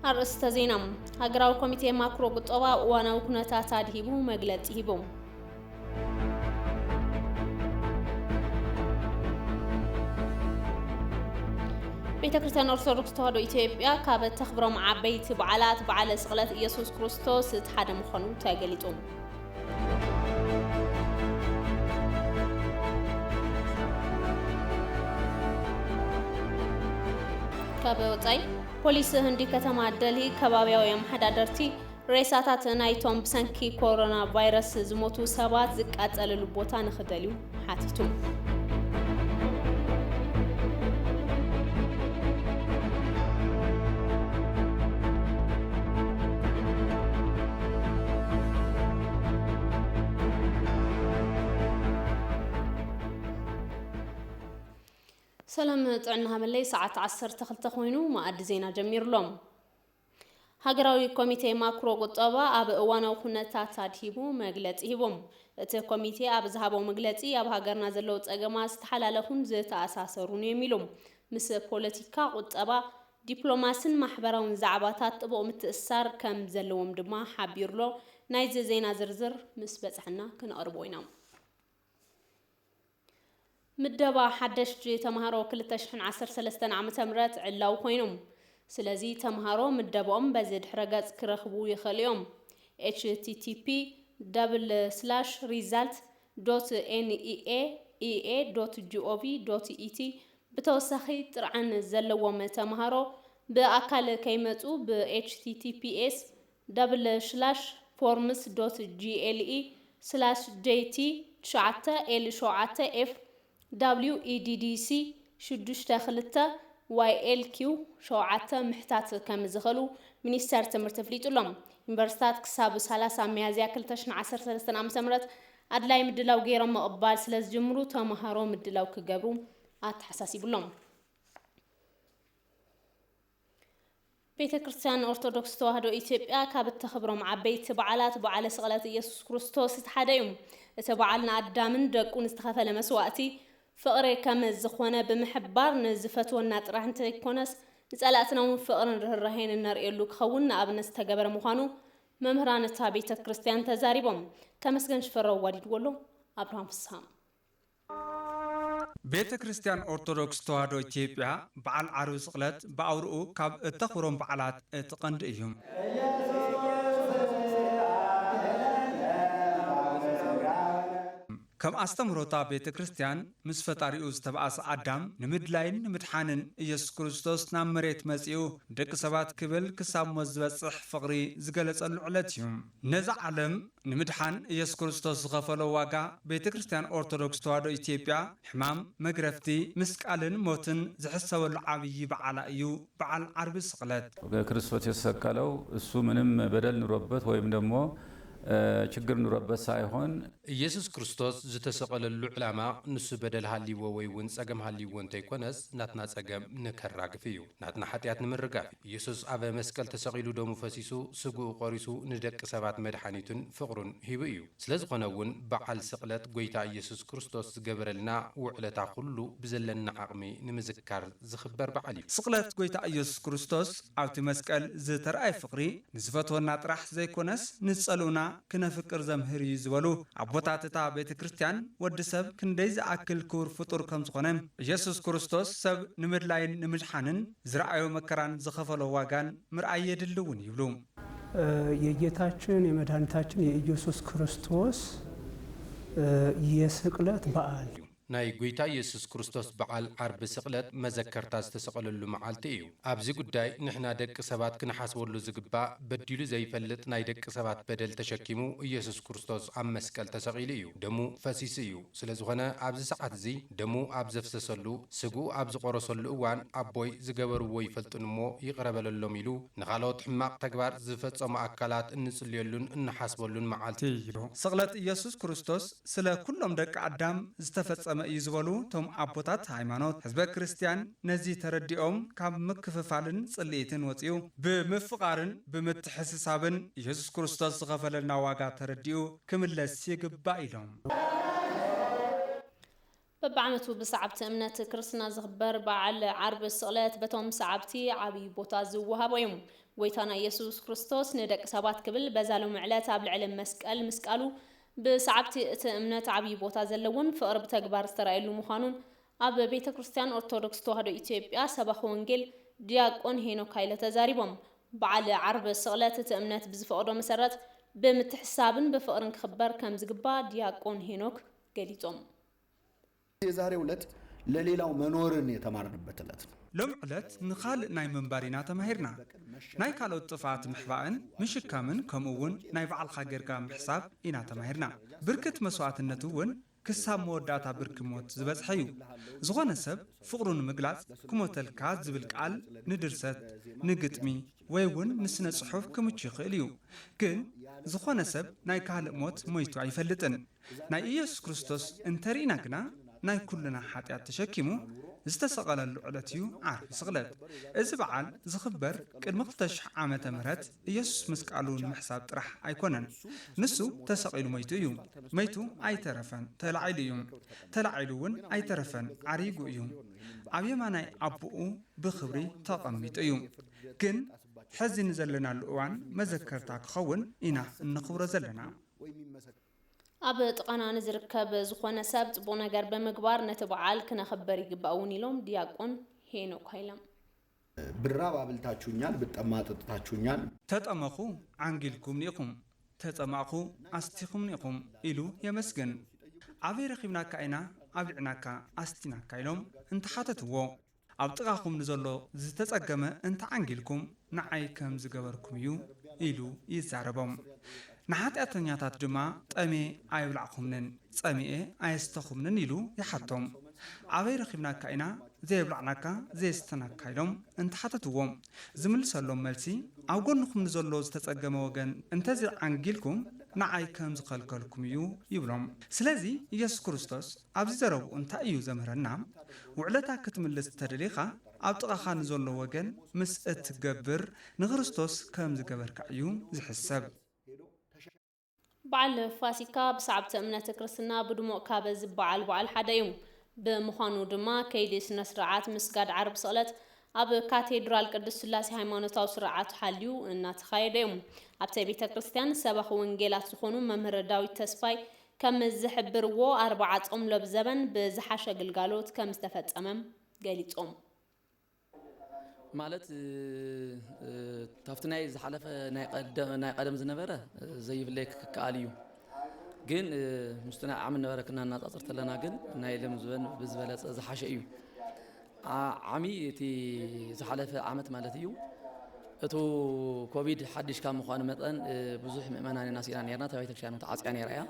አርእስተ ዜና ሀገራዊ ኮሚቴ ማክሮ ቁጠባ ዋናው ኩነታት አድሂቡ መግለጽ ይቦም ቤተክርስቲያን ኦርቶዶክስ ተዋሕዶ ኢትዮጵያ ካብ ተኽብሮም ዓበይቲ በዓላት በዓለ ስቕለት ኢየሱስ ክርስቶስ እቲ ሓደ ምዃኑ ተገሊጹ። ካብ ወጻኢ ፖሊስ ህንዲ ከተማ ደልሂ ከባቢያዊ አመሓዳደርቲ ሬሳታት ናይቶም ብሰንኪ ኮሮና ቫይረስ ዝሞቱ ሰባት ዝቃጸልሉ ቦታ ንኽደልዩ ሓቲቱ። ሰላም ጥዕና ሃመለይ ሰዓት 12 ኮይኑ ማዕድ ዜና ጀሚርሎም። ሃገራዊ ኮሚቴ ማክሮ ቁጠባ ኣብ እዋናዊ ኩነታት አድሂቡ መግለጺ ሂቦም። እቲ ኮሚቴ ኣብ ዝሃቦ መግለጺ ኣብ ሃገርና ዘለው ጸገማት ዝተሓላለፉን ዝተኣሳሰሩን የሚሉም ምስ ፖለቲካ ቁጠባ ዲፕሎማስን ማሕበራውን ዛዕባታት ጥቡቕ ምትእስሳር ከም ዘለዎም ድማ ሓቢሩሎ። ናይዚ ዜና ዝርዝር ምስ በጽሕና ክንቐርቦ ኢና። ምደባ ሓደሽቲ ተምሃሮ 2013 ዓመተ ምህረት ዕላው ኮይኖም ስለዚ ተምሃሮ ምደቦም በዚ ድሕረ ገጽ ክረኽቡ ይኽእሉ እዮም። http://result.neaea.gov.et ብተወሳኺ ጥርዓን ዘለዎም ተምሃሮ ብኣካል ከይመጹ https://forms.gle/jt9l7f WEDDC 62 YLQ 7 ምሕታት ከም ዝኽእሉ ሚኒስተር ትምህርቲ ፍሊጡሎም። ዩኒቨርሲታት ክሳብ 30 ሚያዝያ 2013 ዓ.ም ኣድላይ ምድላው ገይሮም መቕባል ስለ ዝጅምሩ ተምሃሮ ምድላው ክገብሩ ኣተሓሳሲቡሎም። ቤተክርስቲያን ኦርቶዶክስ ተዋሕዶ ኢትዮጵያ ካብ እተኽብሮም ዓበይቲ በዓላት በዓለ ስቕለት ኢየሱስ ክርስቶስ እቲ ሓደ እዩ። እቲ በዓል ንኣዳምን ደቁን ዝተኸፈለ መስዋእቲ ፍቕሪ ከም ዝኾነ ብምሕባር ንዝፈትወና ጥራሕ እንተይኮነስ ንጸላእትና እውን ፍቕርን ርህራሄን እንርእየሉ ክኸውን ንኣብነት ዝተገበረ ምዃኑ መምህራን እታ ቤተ ክርስቲያን ተዛሪቦም። ከመስገን ሽፈራው ዋዲድዎሎ አብርሃም ፍስሐ። ቤተ ክርስቲያን ኦርቶዶክስ ተዋሕዶ ኢትዮጵያ በዓል ዓርቢ ስቕለት ብኣውርኡ ካብ እተኽብሮም በዓላት እቲ ቀንዲ እዩ። ከም ኣስተምህሮታ ቤተ ክርስቲያን ምስ ፈጣሪኡ ዝተባእሰ ኣዳም ንምድላይን ንምድሓንን ኢየሱስ ክርስቶስ ናብ መሬት መጺኡ ደቂ ሰባት ክብል ክሳብ ሞት ዝበጽሕ ፍቕሪ ዝገለጸሉ ዕለት እዩ። ነዚ ዓለም ንምድሓን ኢየሱስ ክርስቶስ ዝኸፈሎ ዋጋ ቤተ ክርስቲያን ኦርቶዶክስ ተዋሕዶ ኢትዮጵያ ሕማም፣ መግረፍቲ፣ ምስቃልን ሞትን ዝሕሰበሉ ዓብዪ በዓላ እዩ በዓል ዓርቢ ስቕለት። ክርስቶስ የተሰቀለው እሱ ምንም በደል ኑሮበት ወይም ደግሞ ችግር ኑሮበት ሳይሆን ኢየሱስ ክርስቶስ ዝተሰቀለሉ ዕላማ ንሱ በደል ሃሊዎ ወይ እውን ጸገም ሃሊዎ እንተይኮነስ ናትና ጸገም ንከራግፍ እዩ፣ ናትና ሓጢኣት ንምርጋፍ። ኢየሱስ ኣብ መስቀል ተሰቂሉ ደሙ ፈሲሱ ስጉኡ ቆሪሱ ንደቂ ሰባት መድሓኒቱን ፍቕሩን ሂቡ እዩ። ስለዝኾነ እውን በዓል ስቕለት ጎይታ ኢየሱስ ክርስቶስ ዝገበረልና ውዕለታ ኩሉ ብዘለና ዓቕሚ ንምዝካር ዝኽበር በዓል እዩ። ስቕለት ጎይታ ኢየሱስ ክርስቶስ ኣብቲ መስቀል ዝተረኣየ ፍቕሪ ንዝፈትወና ጥራሕ ዘይኮነስ ንጸልኡና ክነፍቅር ዘምህር እዩ ዝበሉ ኣቦታት እታ ቤተ ክርስቲያን ወዲ ሰብ ክንደይ ዝኣክል ክቡር ፍጡር ከም ዝኾነ ኢየሱስ ክርስቶስ ሰብ ንምድላይን ንምድሓንን ዝረኣዮ መከራን ዝኸፈሎ ዋጋን ምርኣይ የድልውን ይብሉ። የጌታችን የመድኃኒታችን የኢየሱስ ክርስቶስ የስቅለት በዓል ናይ ጎይታ ኢየሱስ ክርስቶስ በዓል ዓርቢ ስቕለት መዘከርታ ዝተሰቐለሉ መዓልቲ እዩ። ኣብዚ ጉዳይ ንሕና ደቂ ሰባት ክንሓስበሉ ዝግባእ በዲሉ ዘይፈልጥ ናይ ደቂ ሰባት በደል ተሸኪሙ ኢየሱስ ክርስቶስ ኣብ መስቀል ተሰቒሉ እዩ፣ ደሙ ፈሲሱ እዩ። ስለዝኾነ ኣብዚ ሰዓት እዚ ደሙ ኣብ ዘፍሰሰሉ ስጉኡ ኣብ ዝቆረሰሉ እዋን ኣቦይ ዝገበርዎ ይፈልጡን እሞ ይቕረበለሎም ኢሉ ንኻልኦት ሕማቕ ተግባር ዝፈጸሙ ኣካላት እንጽልየሉን እንሓስበሉን መዓልቲ እዩ። ስቕለት ኢየሱስ ክርስቶስ ስለ ኩሎም ደቂ ኣዳም ዝተፈጸመ እዩ ዝበሉ ቶም ኣቦታት ሃይማኖት ህዝበ ክርስቲያን ነዚ ተረዲኦም ካብ ምክፍፋልን ጽልኢትን ወፂኡ ብምፍቃርን ብምትሕስሳብን ኢየሱስ ክርስቶስ ዝኸፈለልና ዋጋ ተረዲኡ ክምለስ ይግባእ ኢሎም። በብዓመቱ ብሰዓብቲ እምነት ክርስትና ዝኽበር በዓል ዓርቢ ስቕለት በቶም ሰዓብቲ ዓብይ ቦታ ዝወሃቦ እዩ። ጎይታና ኢየሱስ ክርስቶስ ንደቂ ሰባት ክብል በዛሎም ዕለት ኣብ ልዕሊ መስቀል ምስቃሉ ብሰዓብቲ እቲ እምነት ዓብይ ቦታ ዘለውን ፍቅሪ ብተግባር ዝተራእየሉ ምዃኑን ኣብ ቤተ ክርስቲያን ኦርቶዶክስ ተዋህዶ ኢትዮጵያ ሰባኺ ወንጌል ዲያቆን ሄኖክ ሃይለ ተዛሪቦም በዓል ዓርብ ስቕለት እቲ እምነት ብዝፈቅዶ መሰረት ብምትሕሳብን ብፍቅርን ክኽበር ከም ዝግባእ ዲያቆን ሄኖክ ገሊጾም። የዛሬው ዕለት ለሌላው መኖርን የተማርንበት ዕለት ነው። ሎም ዕለት ንኻልእ ናይ መንባሪና ተማሂርና ናይ ካልኦት ጥፋት ምሕባእን ምሽካምን ከምኡውን ናይ በዓልኻ ጌርካ ምሕሳብ ኢና ተማሂርና። ብርክት መስዋዕትነት እውን ክሳብ መወዳእታ ብርኪ ሞት ዝበፅሐ እዩ። ዝኾነ ሰብ ፍቕሩ ንምግላጽ ክሞተልካ ዝብል ቃል ንድርሰት ንግጥሚ ወይ እውን ንስነ ጽሑፍ ክምቹ ይኽእል እዩ። ግን ዝኾነ ሰብ ናይ ካልእ ሞት ሞይቱ ኣይፈልጥን። ናይ ኢየሱስ ክርስቶስ እንተሪእና ግና ናይ ኩልና ሓጢአት ተሸኪሙ ዝተሰቐለሉ ዕለት እዩ ዓርቢ ስቕለት። እዚ በዓል ዝኽበር ቅድሚ 2000 ዓመተ ምህረት ኢየሱስ መስቃሉ ንምሕሳብ ጥራሕ ኣይኮነን። ንሱ ተሰቒሉ ሞይቱ እዩ። ሞይቱ ኣይተረፈን ተላዒሉ እዩ። ተላዒሉ እውን ኣይተረፈን ዓሪጉ እዩ። ኣብ የማናይ ኣቦኡ ብኽብሪ ተቐሚጡ እዩ። ግን ሕዚ ንዘለናሉ እዋን መዘከርታ ክኸውን ኢና እንኽብሮ ዘለና። ኣብ ጥቃና ንዝርከብ ዝኾነ ሰብ ጽቡቕ ነገር ብምግባር ነቲ በዓል ክነኽበር ይግባእውን ኢሎም ዲያቆን ሄኖክ ሃይለም ብራብ አብልታችሁኛል፣ ብጠማ ጠጥታችሁኛል፣ ተጠመኹ ዓንጊልኩም ኒኢኹም፣ ተጸማኹ ኣስቲኹም ኒኢኹም ኢሉ የመስግን። ኣበይ ረኺብናካ ኢና ኣብልዕናካ ኣስቲናካ ኢሎም እንተሓተትዎ። ኣብ ጥቓኹም ንዘሎ ዝተጸገመ እንተዓንጊልኩም ንዓይ ከም ዝገበርኩም እዩ ኢሉ ይዛረቦም። ንሓጢአተኛታት ድማ ጠሜ ኣይብላዕኹምንን ጸሚኤ ኣየስተኹምንን ኢሉ ይሓቶም። ኣበይ ረኺብናካ ኢና ዘየብላዕናካ ዘየስተናካ ኢሎም እንተሓተትዎም። ዝምልሰሎም መልሲ ኣብ ጎንኹም ንዘሎ ዝተጸገመ ወገን እንተዘዓንጊልኩም ንዓይ ከም ዝኸልከልኩም እዩ ይብሎም። ስለዚ ኢየሱስ ክርስቶስ ኣብዚ ዘረብኡ እንታይ እዩ ዘምህረና? ውዕለታ ክትምልስ ተደሊኻ ኣብ ጥቓኻ ንዘሎ ወገን ምስ እትገብር ንክርስቶስ ከም ዝገበርካ እዩ ዝሕሰብ። በዓል ፋሲካ ብሰዓብቲ እምነት ክርስትና ብድሙቕ ካብ ዝበዓል በዓል ሓደ እዩ። ብምዃኑ ድማ ከይዲ ስነ ስርዓት ምስጋድ ዓርብ ስቕለት ኣብ ካቴድራል ቅዱስ ስላሴ ሃይማኖታዊ ስርዓት ሓልዩ እናተኻየደ እዩ። ኣብቲ ቤተ ክርስቲያን ሰባኺ ወንጌላት ዝኾኑ መምህር ዳዊት ተስፋይ ከም ዝሕብርዎ 40 ጾም ሎብ ዘበን ብዝሓሸ ግልጋሎት ከም ዝተፈጸመም ገሊጾም። ማለት ታፍቲ ናይ ዝሓለፈ ናይ ቀደም ዝነበረ ዘይብለይ ክከኣል እዩ። ግን ምስትና ዓም ነበረ ክና እናጻጽር ተለና ግን ናይ ለም ዝበን ብዝበለጸ ዝሓሸ እዩ። ዓሚ እቲ ዝሓለፈ ዓመት ማለት እዩ። እቱ ኮቪድ ሓድሽ ካብ ምዃኑ መጠን ብዙሕ ምእመናን ናሲና ነርና ተባይተ ክርስቲያን ተዓጽያ ነይራ እያ።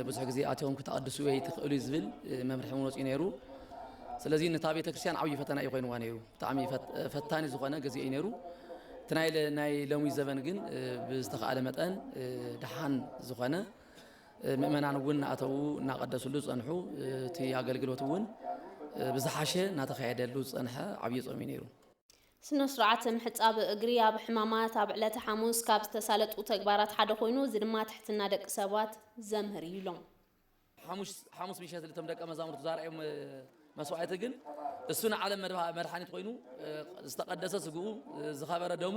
ብዙሕ ግዜ ኣትዮም ክተቐድሱ ወይ ትኽእሉ ዝብል መምርሒ እውን ወፂኡ ነይሩ። ስለዚ ነታ ቤተ ክርስቲያን ዓብይ ፈተና እዩ ኮይኑዋ ነይሩ። ብጣዕሚ ፈታኒ ዝኾነ ግዜ እዩ ነይሩ። እቲ ናይ ሎሚ ዘበን ግን ብዝተኸኣለ መጠን ድሓን ዝኾነ ምእመናን እውን እናኣተዉ እናቐደሱሉ ዝጸንሑ እቲ ኣገልግሎት እውን ብዝሓሸ እናተኻየደሉ ዝጸንሐ ዓብይ ጾም እዩ ነይሩ። ስነ ስርዓት ምሕጻብ እግሪ ኣብ ሕማማት ኣብ ዕለተ ሐሙስ ካብ ዝተሳለጡ ተግባራት ሓደ ኮይኑ እዚ ድማ ትሕትና ደቂ ሰባት ዘምህር እዩ ኢሎም። ሐሙስ ምሸት ልቶም ደቀ መዛሙርቱ ዛርኦም መስዋዕቲ ግን እሱ ንዓለም መድሓኒት ኮይኑ ዝተቀደሰ ስግኡ ዝኸበረ ደሙ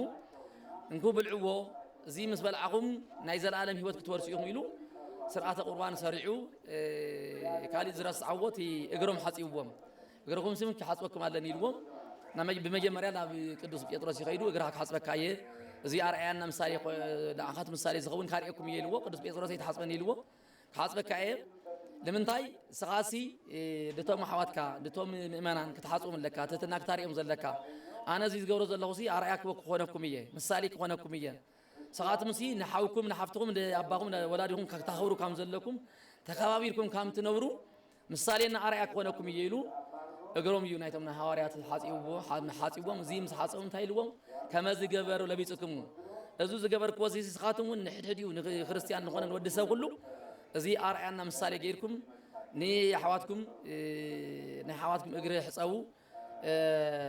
እንኩ ብልዕዎ እዚ ምስ በልዓኹም ናይ ዘለኣለም ህይወት ክትወርሱ ኢኹም ኢሉ ስርዓተ ቁርባን ሰሪዑ ካሊእ ዝረስዓዎ እቲ እግሮም ሓፂብዎም እግርኩም ስም ክሓፅበኩም ኣለኒ ኢልዎም። ብመጀመርያ ናብ ቅዱስ ጴጥሮስ ይኸይዱ እግርካ ክሓፅበካ እየ እዚ ኣርኣያና ምሳሌ ንዓኻት ምሳሌ ዝኸውን ካርኤኩም እየ ኢልዎ። ቅዱስ ጴጥሮስ ኣይተሓፅበኒ ኢልዎ ክሓፅበካ እየ لمنتاي سقاسي دتوم حواتكا دتوم مؤمنان كتحاصوم لك تتنا كتاريهم زلكا انا زي زغورو زلخوسي ارياك بكونكم ايه مثالي كونكم ايه سقات مسي نحاوكم نحفتكم اباكم ولادكم كتخورو كام زلكم تخابيركم كام تنورو مثالينا ارياك كونكم ييلو اغروم يونايتمنا حواريات حاصيبو زي مس حاصوم تايلوم كما زغبروا لبيصكم ازو زغبركو زي سقاتم نحدديو كريستيان نخون نودسه كله زي أرأينا مثال غيركم ني حواتكم اجر حصاو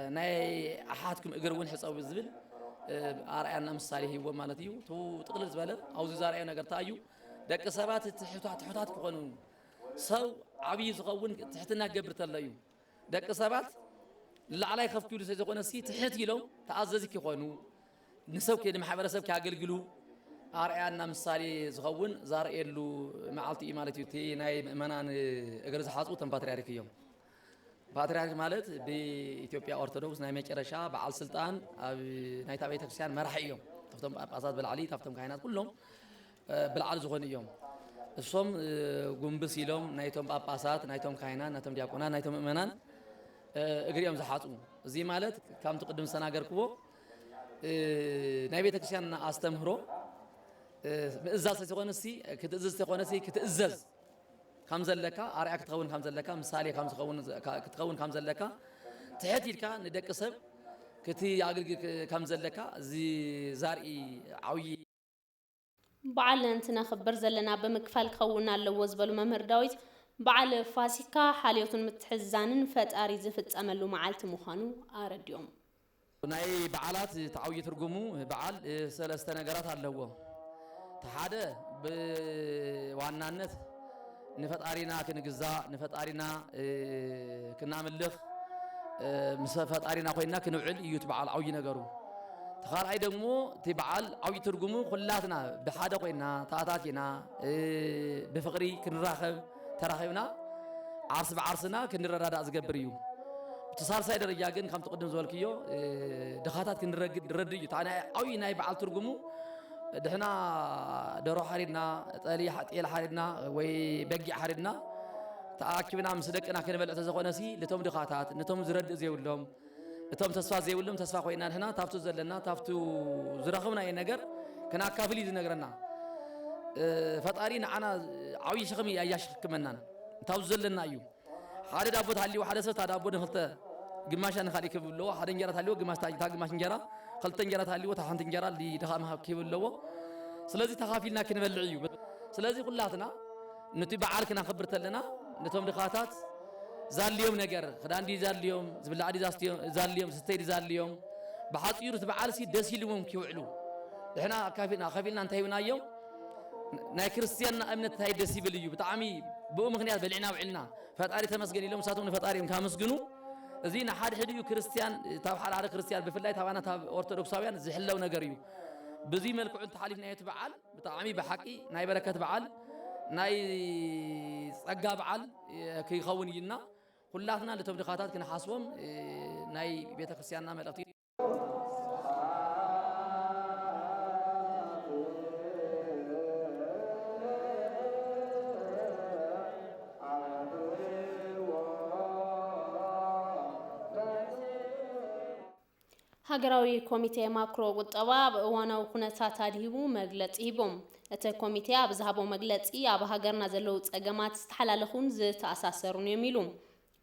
ناي احاتكم اجر ون حصاو بزبل أرأينا مثال هو مالتيو تو تقلل زباله او زاريو ነገር ታዩ ደቀ ሰባት ትሕታት ከሆኑ ሰው ዓብይ ዝኸውን ትሕትና ገብር ተለዩ ደቀ ሰባት ላዕላይ ከፍቱ ስለዘኾነ ሲ ትሕት ኢሎም ተኣዘዝክ ይኾኑ ንሰብ ከ ማሕበረሰብ ካገልግሉ ኣርአያና ምሳሌ ዝኸውን ዛርኤሉ መዓልቲ እዩ ማለት እዩ። እቲ ናይ ምእመናን እግሪ ዝሓፁ ተን ፓትርያርክ እዮም። ፓትርያርክ ማለት ብኢትዮጵያ ኦርቶዶክስ ናይ መጨረሻ በዓል ስልጣን ኣብ ናይታ ቤተክርስትያን መራሒ እዮም። ካብቶም ጳጳሳት ብላዕሊ ካብቶም ካህናት ኩሎም ብላዕሊ ዝኾኑ እዮም። እሶም ጉንብስ ኢሎም ናይቶም ጳጳሳት ናይቶም ካህናት ናይቶም ዲያቆናት ናይቶም ምእመናን እግሪኦም ዝሓፁ እዚ ማለት ከምቲ ቅድም ዝተናገርክዎ ናይ ቤተክርስትያን ኣስተምህሮ ምእዛዝ ተኾነሲ ክትእዘዝ ተኾነሲ ክትእዘዝ ከም ዘለካ ኣርአያ ክትኸውን ከም ዘለካ ምሳሌ ከም ክትኸውን ከም ዘለካ ትሕት ኢልካ ንደቂ ሰብ ክትኣገልግል ከም ዘለካ እዚ ዛርኢ ዓብይ በዓል እንትነኽብር ዘለና ብምክፋል ክኸውን ኣለዎ ዝበሉ መምህር ዳዊት በዓል ፋሲካ ሓልዮቱን ምትሕዛንን ፈጣሪ ዝፍጸመሉ መዓልቲ ምዃኑ ኣረዲኦም። ናይ በዓላት ተዓብይ ትርጉሙ በዓል ሰለስተ ነገራት ኣለዎ። ሓደ ብዋናነት ንፈጣሪና ክንግዛእ ንፈጣሪና ክናምልኽ ምስ ፈጣሪና ኮይና ክንውዕል እዩ እቲ በዓል ዓብይ ነገሩ። ተኻልኣይ ደግሞ እቲ በዓል ዓብይ ትርጉሙ ኩላትና ብሓደ ኮይና ተኣታቲና ብፍቕሪ ክንራኸብ ተራኺብና ዓርሲ ብዓርስና ክንረዳዳእ ዝገብር እዩ። እቲ ሳልሳይ ደረጃ ግን ከምቲ ቅድም ዝበልክዮ ድኻታት ክንረድእ እዩ። ዓብይ ናይ በዓል ትርጉሙ ድሕና ደሮ ሓሪድና ጤል ሓሪድና ወይ በጊዕ ሓሪድና ተኣኪብና ምስ ደቅና ክንበልዕ ተዘኾነሲ ነቶም ድኻታት ነቶም ዝረድእ ዘይብሎም እቶም ተስፋ ዘይብሎም ተስፋ ኮይና ድሕና ታብቱ ዘለና ታብቱ ዝረኽብናዮ ነገር ክናካፍል እዩ ዝነግረና። ፈጣሪ ንዓና ዓብይ ሸኽሚ ኣያሸክመናን ታብቱ ዘለና እዩ። ሓደ ዳቦ ተሃልዩ ሓደ ሰብ ታ ዳቦ ንኽልተ ግማሻ ንኻሊእ ክህብ ኣለዎ። ሓደ እንጀራ ተሃልዩ ታ ግማሽ እንጀራ ክልተ እንጀራ ተሃልዩ ታ ሓንቲ እንጀራ ድኻ ምሃብ ክህብ ኣለዎ። ስለዚ ተኻፊልና ክንበልዕ እዩ። ስለዚ ኩላትና ነቲ በዓል ክናኽብር ተለና ነቶም ድኻታት ዛልዮም ነገር ክዳን ዲ ዛልዮም ዝብላዕ ዲ ዛልዮም ዝተይ ዲ ዛልዮም ብሓፂሩ እቲ በዓል ደስ ኢልዎም ክውዕሉ ድሕና ከፊልና እንታይ ሂብናዮም ናይ ክርስትያንና እምነት እንታይ ደስ ይብል እዩ። ብጣዕሚ ብኡ ምክንያት በሊዕና ውዕልና ፈጣሪ ተመስገን ኢሎም ንሳቶም ንፈጣሪኦም ካመስግኑ እዚ ንሓደ ሕድዩ ክርስትያን ታብ ሓደ ክርስትያን ብፍላይ ታባና ታብ ኦርቶዶክሳውያን ዝሕለው ነገር እዩ። በዚ መልክዑ ተሓሊፍና እቲ በዓል ብጣዕሚ ብሓቂ ናይ በረከት በዓል ናይ ጸጋ በዓል ክኸውን ኢልና ኩላትና ነቶም ድኻታት ክንሓስቦም ናይ ቤተክርስትያንና መልእኽቲ ሃገራዊ ኮሚቴ ማክሮ ቁጠባ በእዋናዊ ኩነታት አድሂቡ መግለጽ ሂቦም እቲ ኮሚቴ ኣብ ዝሃቦ መግለጺ ኣብ ሃገርና ዘለው ጸገማት ዝተሓላለኹን ዝተኣሳሰሩን የሚሉ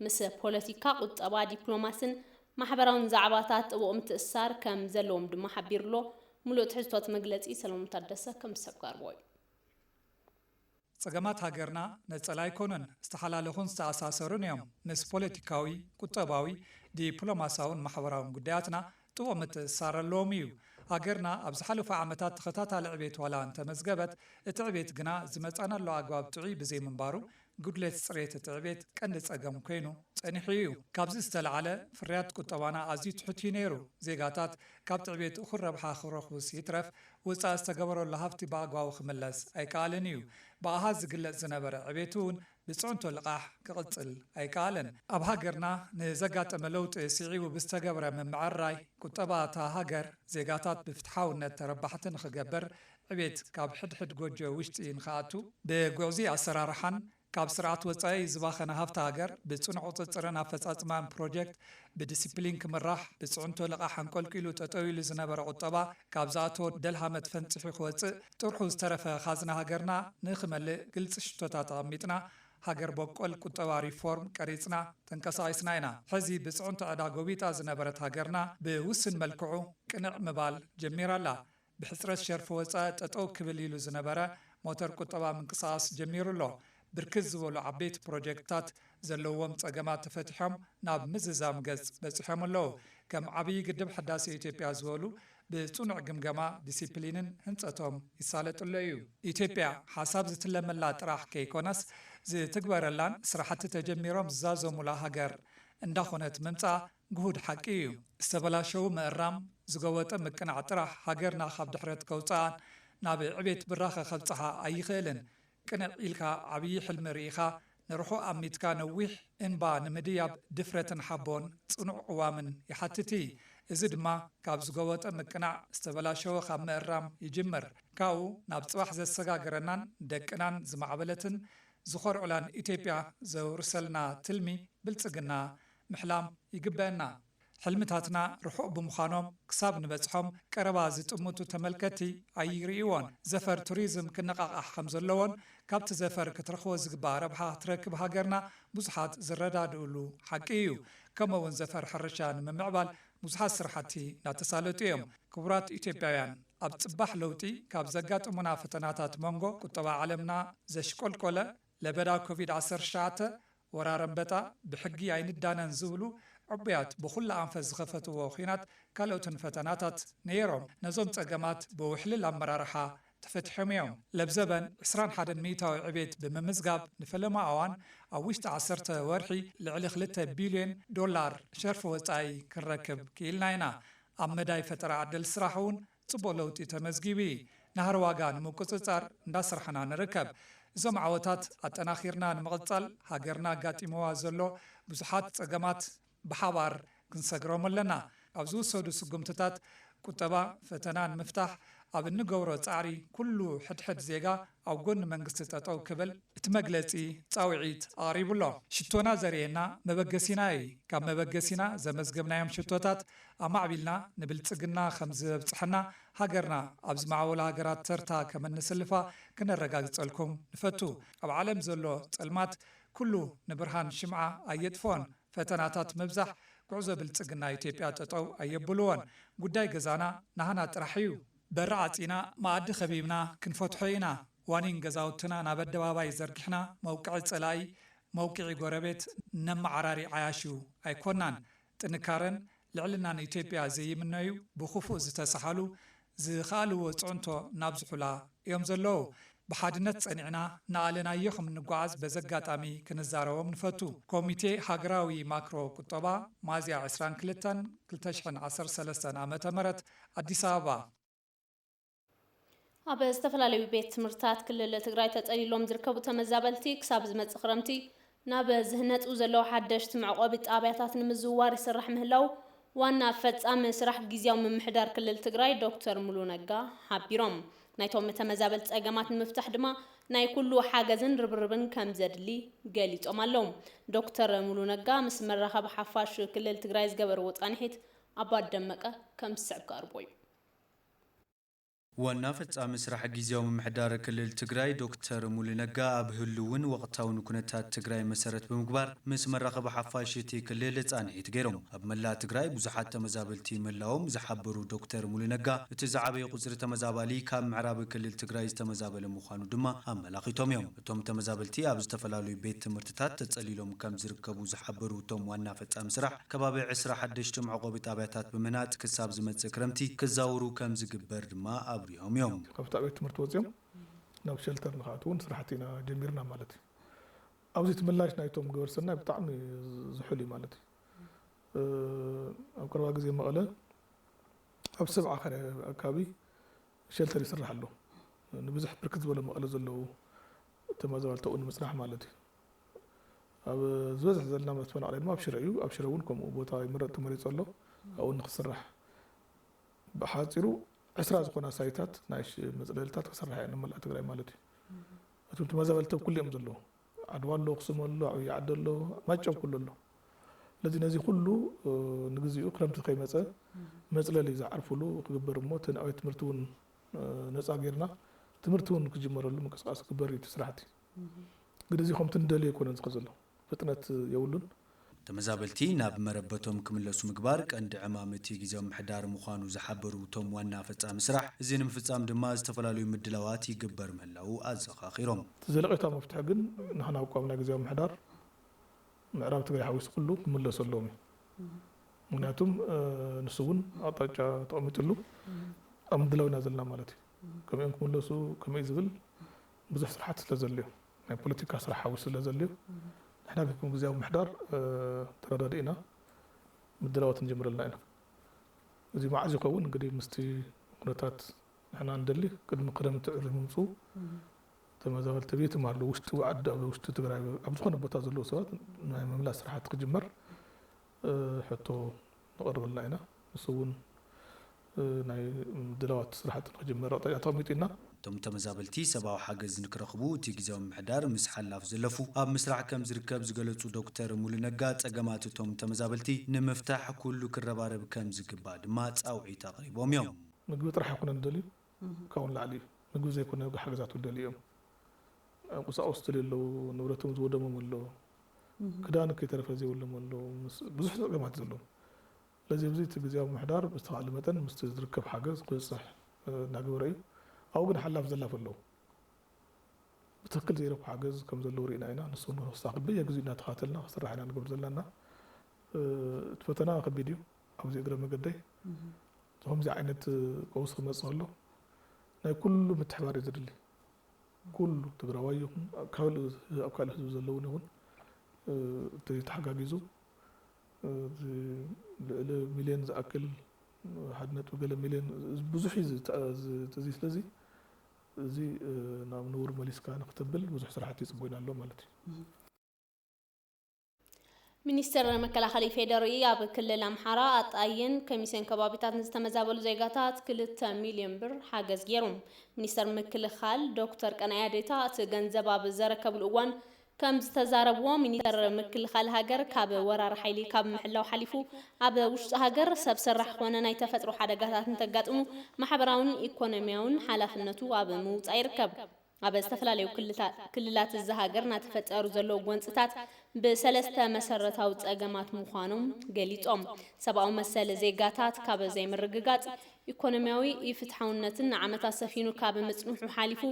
ምስ ፖለቲካ ቁጠባ ዲፕሎማስን ማሕበራውን ዛዕባታት ጥቡቕ ምትእስሳር ከም ዘለዎም ድማ ሓቢሩሎ ሙሉእ ትሕዝቶት መግለጺ ሰለሞን ታደሰ ከም ዝሰብጋርቦ እዩ። ጸገማት ሃገርና ነጸላ ኣይኮኑን ዝተሓላለኹን ዝተኣሳሰሩን እዮም። ምስ ፖለቲካዊ ቁጠባዊ ዲፕሎማሳውን ማሕበራውን ጉዳያትና ጥቡቕ ምትእስሳር ኣለዎም እዩ። ሃገርና ኣብ ዝሓለፉ ዓመታት ተኸታታሊ ዕቤት ዋላ እንተመዝገበት እቲ ዕቤት ግና ዝመጸናሎ ኣግባብ ጥዑይ ብዘይምንባሩ ጉድለት ጽሬት እቲ ዕቤት ቀንዲ ጸገም ኮይኑ ጸኒሑ እዩ። ካብዚ ዝተለዓለ ፍርያት ቁጠባና ኣዝዩ ትሑት እዩ ነይሩ። ዜጋታት ካብ ዕቤት እኹል ረብሓ ክረኽቡስ ይትረፍ ውፃእ ዝተገበረሉ ሃብቲ ብኣግባቡ ክምለስ ኣይከኣልን እዩ። ብኣሃዝ ዝግለጽ ዝነበረ ዕቤት እውን ብጽዕንቶ ልቓሕ ክቕጽል ኣይከኣልን። ኣብ ሃገርና ንዘጋጠመ ለውጢ ስዒቡ ብዝተገብረ ምምዕርራይ ቁጠባ እታ ሃገር ዜጋታት ብፍትሓውነት ተረባሕቲ ንኽገብር ዕቤት ካብ ሕድሕድ ጎጆ ውሽጢ ንኽኣቱ ብጉዕዚ ኣሰራርሓን ካብ ስርዓት ወፃኢ ዝባኸነ ሃብቲ ሃገር ብጽኑዕ ቁፅፅርን ኣፈጻጽማን ፕሮጀክት ብዲሲፕሊን ክምራሕ ብጽዕንቶ ልቓሕ አንቆልቂሉ ጠጠው ኢሉ ዝነበረ ቁጠባ ካብ ዝኣተወ ደልሃመት ፈንፂሑ ክወፅእ ጥርሑ ዝተረፈ ኻዝና ሃገርና ንኽመልእ ግልፂ ሽቶታት ኣቐሚጥና ሃገር በቆል ቁጠባ ሪፎርም ቀሪጽና ተንቀሳቒስና ኢና። ሕዚ ብጽዕንቶ ዕዳጋ ጎቢጣ ዝነበረት ሃገርና ብውስን መልክዑ ቅንዕ ምባል ጀሚራላ። ብሕፅረት ሸርፊ ወፃኢ ጠጠው ክብል ኢሉ ዝነበረ ሞተር ቁጠባ ምንቅስቓስ ጀሚሩሎ። ብርክት ዝበሉ ዓበይቲ ፕሮጀክትታት ዘለዎም ጸገማት ተፈቲሖም ናብ ምዝዛም ገጽ በፂሖም ኣለዉ። ከም ዓብዪ ግድብ ሕዳሴ ኢትዮጵያ ዝበሉ ብጽኑዕ ግምገማ ዲሲፕሊንን ህንጸቶም ይሳለጥሎ እዩ። ኢትዮጵያ ሓሳብ ዝትለመላ ጥራሕ ከይኮነስ ዝትግበረላን ስራሕቲ ተጀሚሮም ዝዛዘሙላ ሃገር እንዳኾነት መምጻእ ግሁድ ሓቂ እዩ ዝተበላሸው ምእራም ዝገወጠ ምቅናዕ ጥራሕ ሃገርና ካብ ድሕረት ከውፃን ናብ ዕቤት ብራኸ ከብፅሓ ኣይኽእልን ቅንዕ ኢልካ ዓብዪ ሕልሚ ርኢኻ ንርሑ ኣሚትካ ነዊሕ እንባ ንምድያብ ድፍረትን ሓቦን ጽኑዕ ቅዋምን ይሓትቲ እዚ ድማ ካብ ዝገወጠ ምቅናዕ ዝተበላሸወ ካብ ምእራም ይጅምር ካብኡ ናብ ጽባሕ ዘሰጋግረናን ደቅናን ዝማዕበለትን ዝኸርዑላን ኢትዮጵያ ዘውርሰልና ትልሚ ብልጽግና ምሕላም ይግበአና ሕልምታትና ርሑቕ ብምዃኖም ክሳብ ንበጽሖም ቀረባ ዝጥምቱ ተመልከቲ ኣይርኢዎን ዘፈር ቱሪዝም ክነቓቕሕ ከም ዘለዎን ካብቲ ዘፈር ክትረኽቦ ዝግባእ ረብሓ ትረክብ ሃገርና ብዙሓት ዝረዳድእሉ ሓቂ እዩ ከምኡውን ዘፈር ሕርሻ ንምምዕባል ብዙሓት ስራሕቲ እናተሳለጡ እዮም ክቡራት ኢትዮጵያውያን ኣብ ጽባሕ ለውጢ ካብ ዘጋጥሙና ፈተናታት መንጎ ቁጠባ ዓለምና ዘሽቆልቆለ ለበዳ ኮቪድ-19 ወራረንበጣ ብሕጊ ኣይንዳነን ዝብሉ ዕቡያት ብኹላ ኣንፈት ዝኸፈትዎ ኺናት ካልኦትን ፈተናታት ነይሮም ነዞም ጸገማት ብውሕልል ኣመራርሓ ተፈትሖም እዮም ለብዘበን 21 ሚእታዊ ዕቤት ብምምዝጋብ ንፈለማ እዋን ኣብ ውሽጢ 10 ወርሒ ልዕሊ $2 ቢልዮን ሸርፊ ወጻኢ ክንረክብ ክኢልና ኢና ኣብ መዳይ ፈጠራ ዕድል ስራሕ እውን ጽቡቕ ለውጢ ተመዝጊቡ ናህር ዋጋ ንምቁፅጻር እንዳስራሕና ንርከብ እዞም ዓወታት ኣጠናኺርና ንምቕጻል ሃገርና ኣጋጢመዋ ዘሎ ብዙሓት ጸገማት ብሓባር ክንሰግሮም ኣለና ኣብ ዝውሰዱ ስጉምትታት ቁጠባ ፈተናን ምፍታሕ ኣብ እንገብሮ ጻዕሪ ኩሉ ሕድሕድ ዜጋ ኣብ ጎኒ መንግስቲ ጠጠው ክብል እቲ መግለጺ ጻውዒት ኣቕሪቡሎ ሽቶና ዘርኤና መበገሲና እዩ ካብ መበገሲና ዘመዝገብናዮም ሽቶታት ኣማዕቢልና ንብልጽግና ከም ዘብጽሐና ሃገርና ኣብ ዝማዕበሉ ሃገራት ተርታ ከም እንስልፋ ክነረጋግጸልኩም ንፈቱ ኣብ ዓለም ዘሎ ጸልማት ኩሉ ንብርሃን ሽምዓ ኣየጥፎን ፈተናታት ምብዛሕ ጉዕዞ ብልጽግና ኢትዮጵያ ጠጠው ኣየብልዎን ጉዳይ ገዛና ናህና ጥራሕ እዩ በሪ ዓጺና ማኣዲ ኸቢብና ክንፈትሖ ኢና ዋኒን ገዛውትና ናብ ኣደባባይ ዘርጊሕና መውቅዒ ጸላኢ መውቅዒ ጎረቤት ነመዓራሪ ዓያሽው ኣይኮናን ጥንካረን ልዕልና ንኢትዮጵያ ዘይምነዩ ብኽፉእ ዝተሰሓሉ ዝኻልዎ ጽዕንቶ ናብ ዝሑላ እዮም ዘለዉ ብሓድነት ጸኒዕና ንኣለናዮኹም ንጓዓዝ በዘጋጣሚ ክንዛረቦም ንፈቱ ኮሚቴ ሃገራዊ ማክሮ ቁጠባ ሚያዝያ 22 2013 ዓ.ም ኣዲስ ኣበባ ኣብ ዝተፈላለዩ ቤት ትምህርትታት ክልል ትግራይ ተጸሊሎም ዝርከቡ ተመዛበልቲ ክሳብ ዝመጽእ ክረምቲ ናብ ዝህነጹ ዘለዉ ሓደሽቲ መዕቆቢ ጣብያታት ንምዝዋር ይስራሕ ምህላው ዋና ፈጻሚ ስራሕ ጊዜያዊ ምምሕዳር ክልል ትግራይ ዶክተር ሙሉ ነጋ ሓቢሮም ናይቶም ተመዛበልቲ ጸገማት ንምፍታሕ ድማ ናይ ኩሉ ሓገዝን ርብርብን ከም ዘድሊ ገሊጾም ኣለዉ ዶክተር ሙሉ ነጋ ምስ መራኸቢ ሓፋሽ ክልል ትግራይ ዝገበርዎ ጻንሒት ኣባድ ደመቀ ከም ዝስዕብ ቀርቦ እዩ ዋና ፈጻሚ ስራሕ ጊዜያዊ ምምሕዳር ክልል ትግራይ ዶክተር ሙሉ ነጋ ኣብ ህልውን ወቕታውን ኩነታት ትግራይ መሰረት ብምግባር ምስ መራኸቢ ሓፋሽ እቲ ክልል ጻንሒት ገይሮም ኣብ መላእ ትግራይ ብዙሓት ተመዛበልቲ ምላዎም ዝሓበሩ ዶክተር ሙሉ ነጋ እቲ ዝዓበየ ቁጽሪ ተመዛባሊ ካብ ምዕራብ ክልል ትግራይ ዝተመዛበለ ምዃኑ ድማ ኣመላኺቶም እዮም እቶም ተመዛበልቲ ኣብ ዝተፈላለዩ ቤት ትምህርትታት ተጸሊሎም ከም ዝርከቡ ዝሓበሩ እቶም ዋና ፈጻሚ ስራሕ ከባቢ 21 መዕቆቢ ጣብያታት ብምህናጽ ክሳብ ዝመጽእ ክረምቲ ክዛውሩ ከም ዝግበር ድማ ኣብሪኦም እዮም ካብታ ቤት ትምህርቲ ወፂኦም ናብ ሸልተር ንኻእትውን ስራሕቲና ጀሚርና ማለት እዩ ኣብዚ ትምላሽ ናይቶም ገበር ሰናይ ብጣዕሚ ዝሑል ማለት እዩ ኣብ ቀረባ ግዜ መቐለ ኣብ 70 ኣካባቢ ሸልተር ይስራሕ ኣሎ ንብዙሕ ብርክት ዝበለ መቐለ ዘለዉ ተመዛበልቲ ንምፅናሕ ማለት እዩ ኣብ ዝበዝሕ ዘለና ተፈናቕለ ድማ ኣብ ሽረ እዩ ኣብ ሽረ እውን ከምኡ ቦታ ይምረጥ ተመሪጹ ኣሎ ኣብኡ ንክስራሕ ብሓፂሩ 10 ዝኾና ሳይታት ናይ መጽለልታት ክስራሕ እየን መላእ ትግራይ ማለት እዩ እቶም ተመዛበልቲ ኩሎም ዘለዉ ዓድዋ ኣሎ ኣክሱም ኣሎ ዓብዪ ዓዲ ኣሎ ማይጨው ኩሉ ኣሎ ለዚ ነዚ ኩሉ ንግዚኡ ክረምቲ ከይመፀ መጽለሊ ዝዓርፍሉ ክግበር እሞ እቲ ናይ ትምህርቲ እውን ነፃ ጌርና ትምህርቲ እውን ክጅመረሉ ምንቅስቃስ ክግበር እዩ ስራሕቲ ግን እዚ ከምቲ ንደልዮ ኣይኮነን ዝኸዘሎ ፍጥነት የብሉን ተመዛበልቲ ናብ መረበቶም ክምለሱ ምግባር ቀንዲ ዕማም እቲ ጊዜያዊ ምሕዳር ምዃኑ ዝሓበሩ እቶም ዋና ፈጻሚ ስራሕ እዚ ንምፍጻም ድማ ዝተፈላለዩ ምድላዋት ይግበር ምህላው ኣዘኻኺሮም ዘለቄታዊ መፍትሒ ግን ንሕና ኣቋምና ጊዜያዊ ምሕዳር ምዕራብ ትግራይ ሓዊሱ ኩሉ ክምለሱ ኣለዎም እዩ ምክንያቱም ንሱ እውን ኣቅጣጫ ተቐሚጡሉ ኣብ ምድላው ኢና ዘለና ማለት እዩ ከመይኦም ክምለሱ ከመይ ዝብል ብዙሕ ስራሕቲ ስለ ዘልዩ ናይ ፖለቲካ ስራሕ ሓዊሱ ስለ ዘልዩ احنا كيكون جزاو محدار ترددينا مدلوات نجمر لنا زي ما عايز يكون قديم مستي كنتات احنا ندلي قدم تعرف ممصو تمازال تبيت مع الوشت وعد او وشت تقراي ابتكون بوتا زلو سوات مملاس راح تجمر حتى نقرب لنا هنا نسون ناي دلوات راح تجمر طيطميتنا توم تمزابلتي سباو حاجز نكرخبو تي جزاو محدار مس حلاف زلفو اب مسرع كم زركب زغلصو دكتور مولنغا صقمات توم تمزابلتي نمفتاح كله كربارب كم زغبا دما صاوعي تقريبهم يوم مغبط راح يكون ندلي كون لعلي مغو زي يكون حاجزاتو دليهم قصاوس تللو نورتهم زودمو ملو كدان كيترف زي ولا ملو بزح صقمات زلو لازم زي تجزاو محدار بستقال متن مستزركب حاجز قصح ناغوري أو قد حلاف زلاف اللو بتأكل زي رب حاجز كم زلوا رينا هنا نسون نستقبل بيا جزينا تقاتلنا صرحنا نقبل زلنا تفتنا أخذ فيديو أو زي قرب مقدي هم زي عينة قوس خمس صار له نا كله متحوار يزرلي كله تقراويه كل أكل حزب زلون هون تحقق جزء مليون أكل حدنا تقول مليون بزحي تزيد لذي زي نام نور ماليس كان قتبل بزح صراحتي صبوينا له مالتي ሚኒስትር መከላኸሊ ፌደራል ኣብ ክልል ኣምሓራ ኣጣይን ከሚሴን ከባቢታት ዝተመዛበሉ ዜጋታት 2 ሚልዮን ብር ሓገዝ ገይሮም ሚኒስትር ምክልኻል ዶክተር ቀናይ ኣዴታ እቲ ገንዘብ ኣብ ዘረከብሉ እዋን ከም ዝተዛረብዎ ሚኒስትር ምክልኻል ሃገር ካብ ወራር ሓይሊ ካብ ምሕላው ሓሊፉ ኣብ ውሽጢ ሃገር ሰብ ስራሕ ኮነ ናይ ተፈጥሮ ሓደጋታት እንተጋጥሙ ማሕበራውን ኢኮኖሚያውን ሓላፍነቱ ኣብ ምውፃእ ይርከብ ኣብ ዝተፈላለዩ ክልላት እዚ ሃገር ናተፈጠሩ ዘለዉ ጎንፅታት ብሰለስተ መሰረታዊ ፀገማት ምዃኖም ገሊፆም ሰብኣዊ መሰል ዜጋታት ካብ ዘይምርግጋፅ ኢኮኖሚያዊ ኢፍትሓውነትን ዓመታት ሰፊኑ ካብ ምጽንሑ ሓሊፉ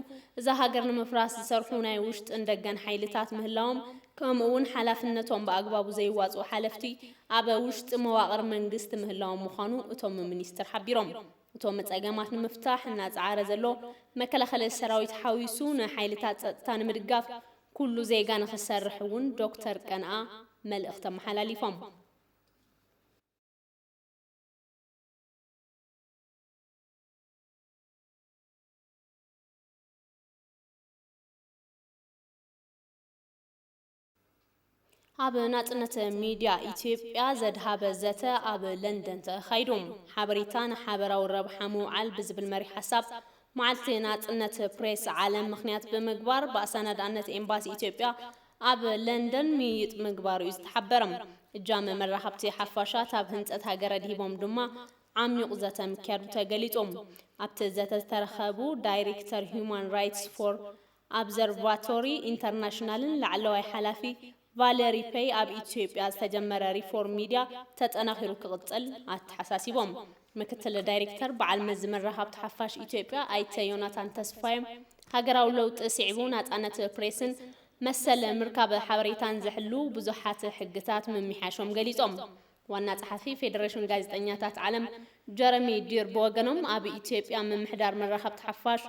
እዛ ሃገር ንምፍራስ ዝሰርሑ ናይ ውሽጥ እንደገን ሓይልታት ምህላዎም ከምኡውን ሓላፍነቶም ብኣግባቡ ዘይዋፅኡ ሓለፍቲ ኣብ ውሽጢ መዋቕር መንግስቲ ምህላዎም ምዃኑ እቶም ሚኒስትር ሓቢሮም እቶም ፀገማት ንምፍታሕ እናፃዓረ ዘሎ መከላኸሊ ሰራዊት ሓዊሱ ንሓይልታት ፀጥታ ንምድጋፍ ኩሉ ዜጋ ንኽሰርሕ እውን ዶክተር ቀንኣ መልእኽቲ መሓላሊፎም ኣብ ናጽነት ሚድያ ኢትዮጵያ ዘድሃበ ዘተ ኣብ ለንደን ተኻይዶም ሓበሬታን ሓበራዊ ረብሓ ምውዓል ብዝብል መሪ ሓሳብ መዓልቲ ናጽነት ፕሬስ ዓለም ምኽንያት ብምግባር በኣሰናዳእነት ኤምባሲ ኢትዮጵያ ኣብ ለንደን ሚይጥ ምግባር እዩ ዝተሓበረም እጃም መራኸብቲ ሓፋሻት ኣብ ህንፀት ሃገረ ድሂቦም ድማ ዓሚቕ ዘተ ምክያዱ ተገሊጾም ኣብቲ ዘተ ዝተረኸቡ ዳይሬክተር ሂውማን ራይትስ ፎር ኦብዘርቫቶሪ ኢንተርናሽናልን ላዕለዋይ ሓላፊ ቫሌሪ ፔይ ኣብ ኢትዮጵያ ዝተጀመረ ሪፎርም ሚድያ ተጠናኺሩ ክቕፅል ኣተሓሳሲቦም ምክትል ዳይሬክተር በዓል መዚ መራኸብቲ ሓፋሽ ኢትዮጵያ ኣይተ ዮናታን ተስፋዮም ሃገራዊ ለውጢ ስዒቡ ናጻነት ፕሬስን መሰል ምርካብ ሓበሬታን ዝሕሉ ብዙሓት ሕግታት ምምሓሾም ገሊጾም ዋና ጸሓፊ ፌደሬሽን ጋዜጠኛታት ዓለም ጀረሚ ዲር ብወገኖም ኣብ ኢትዮጵያ ምምሕዳር መራኸብቲ ሓፋሽ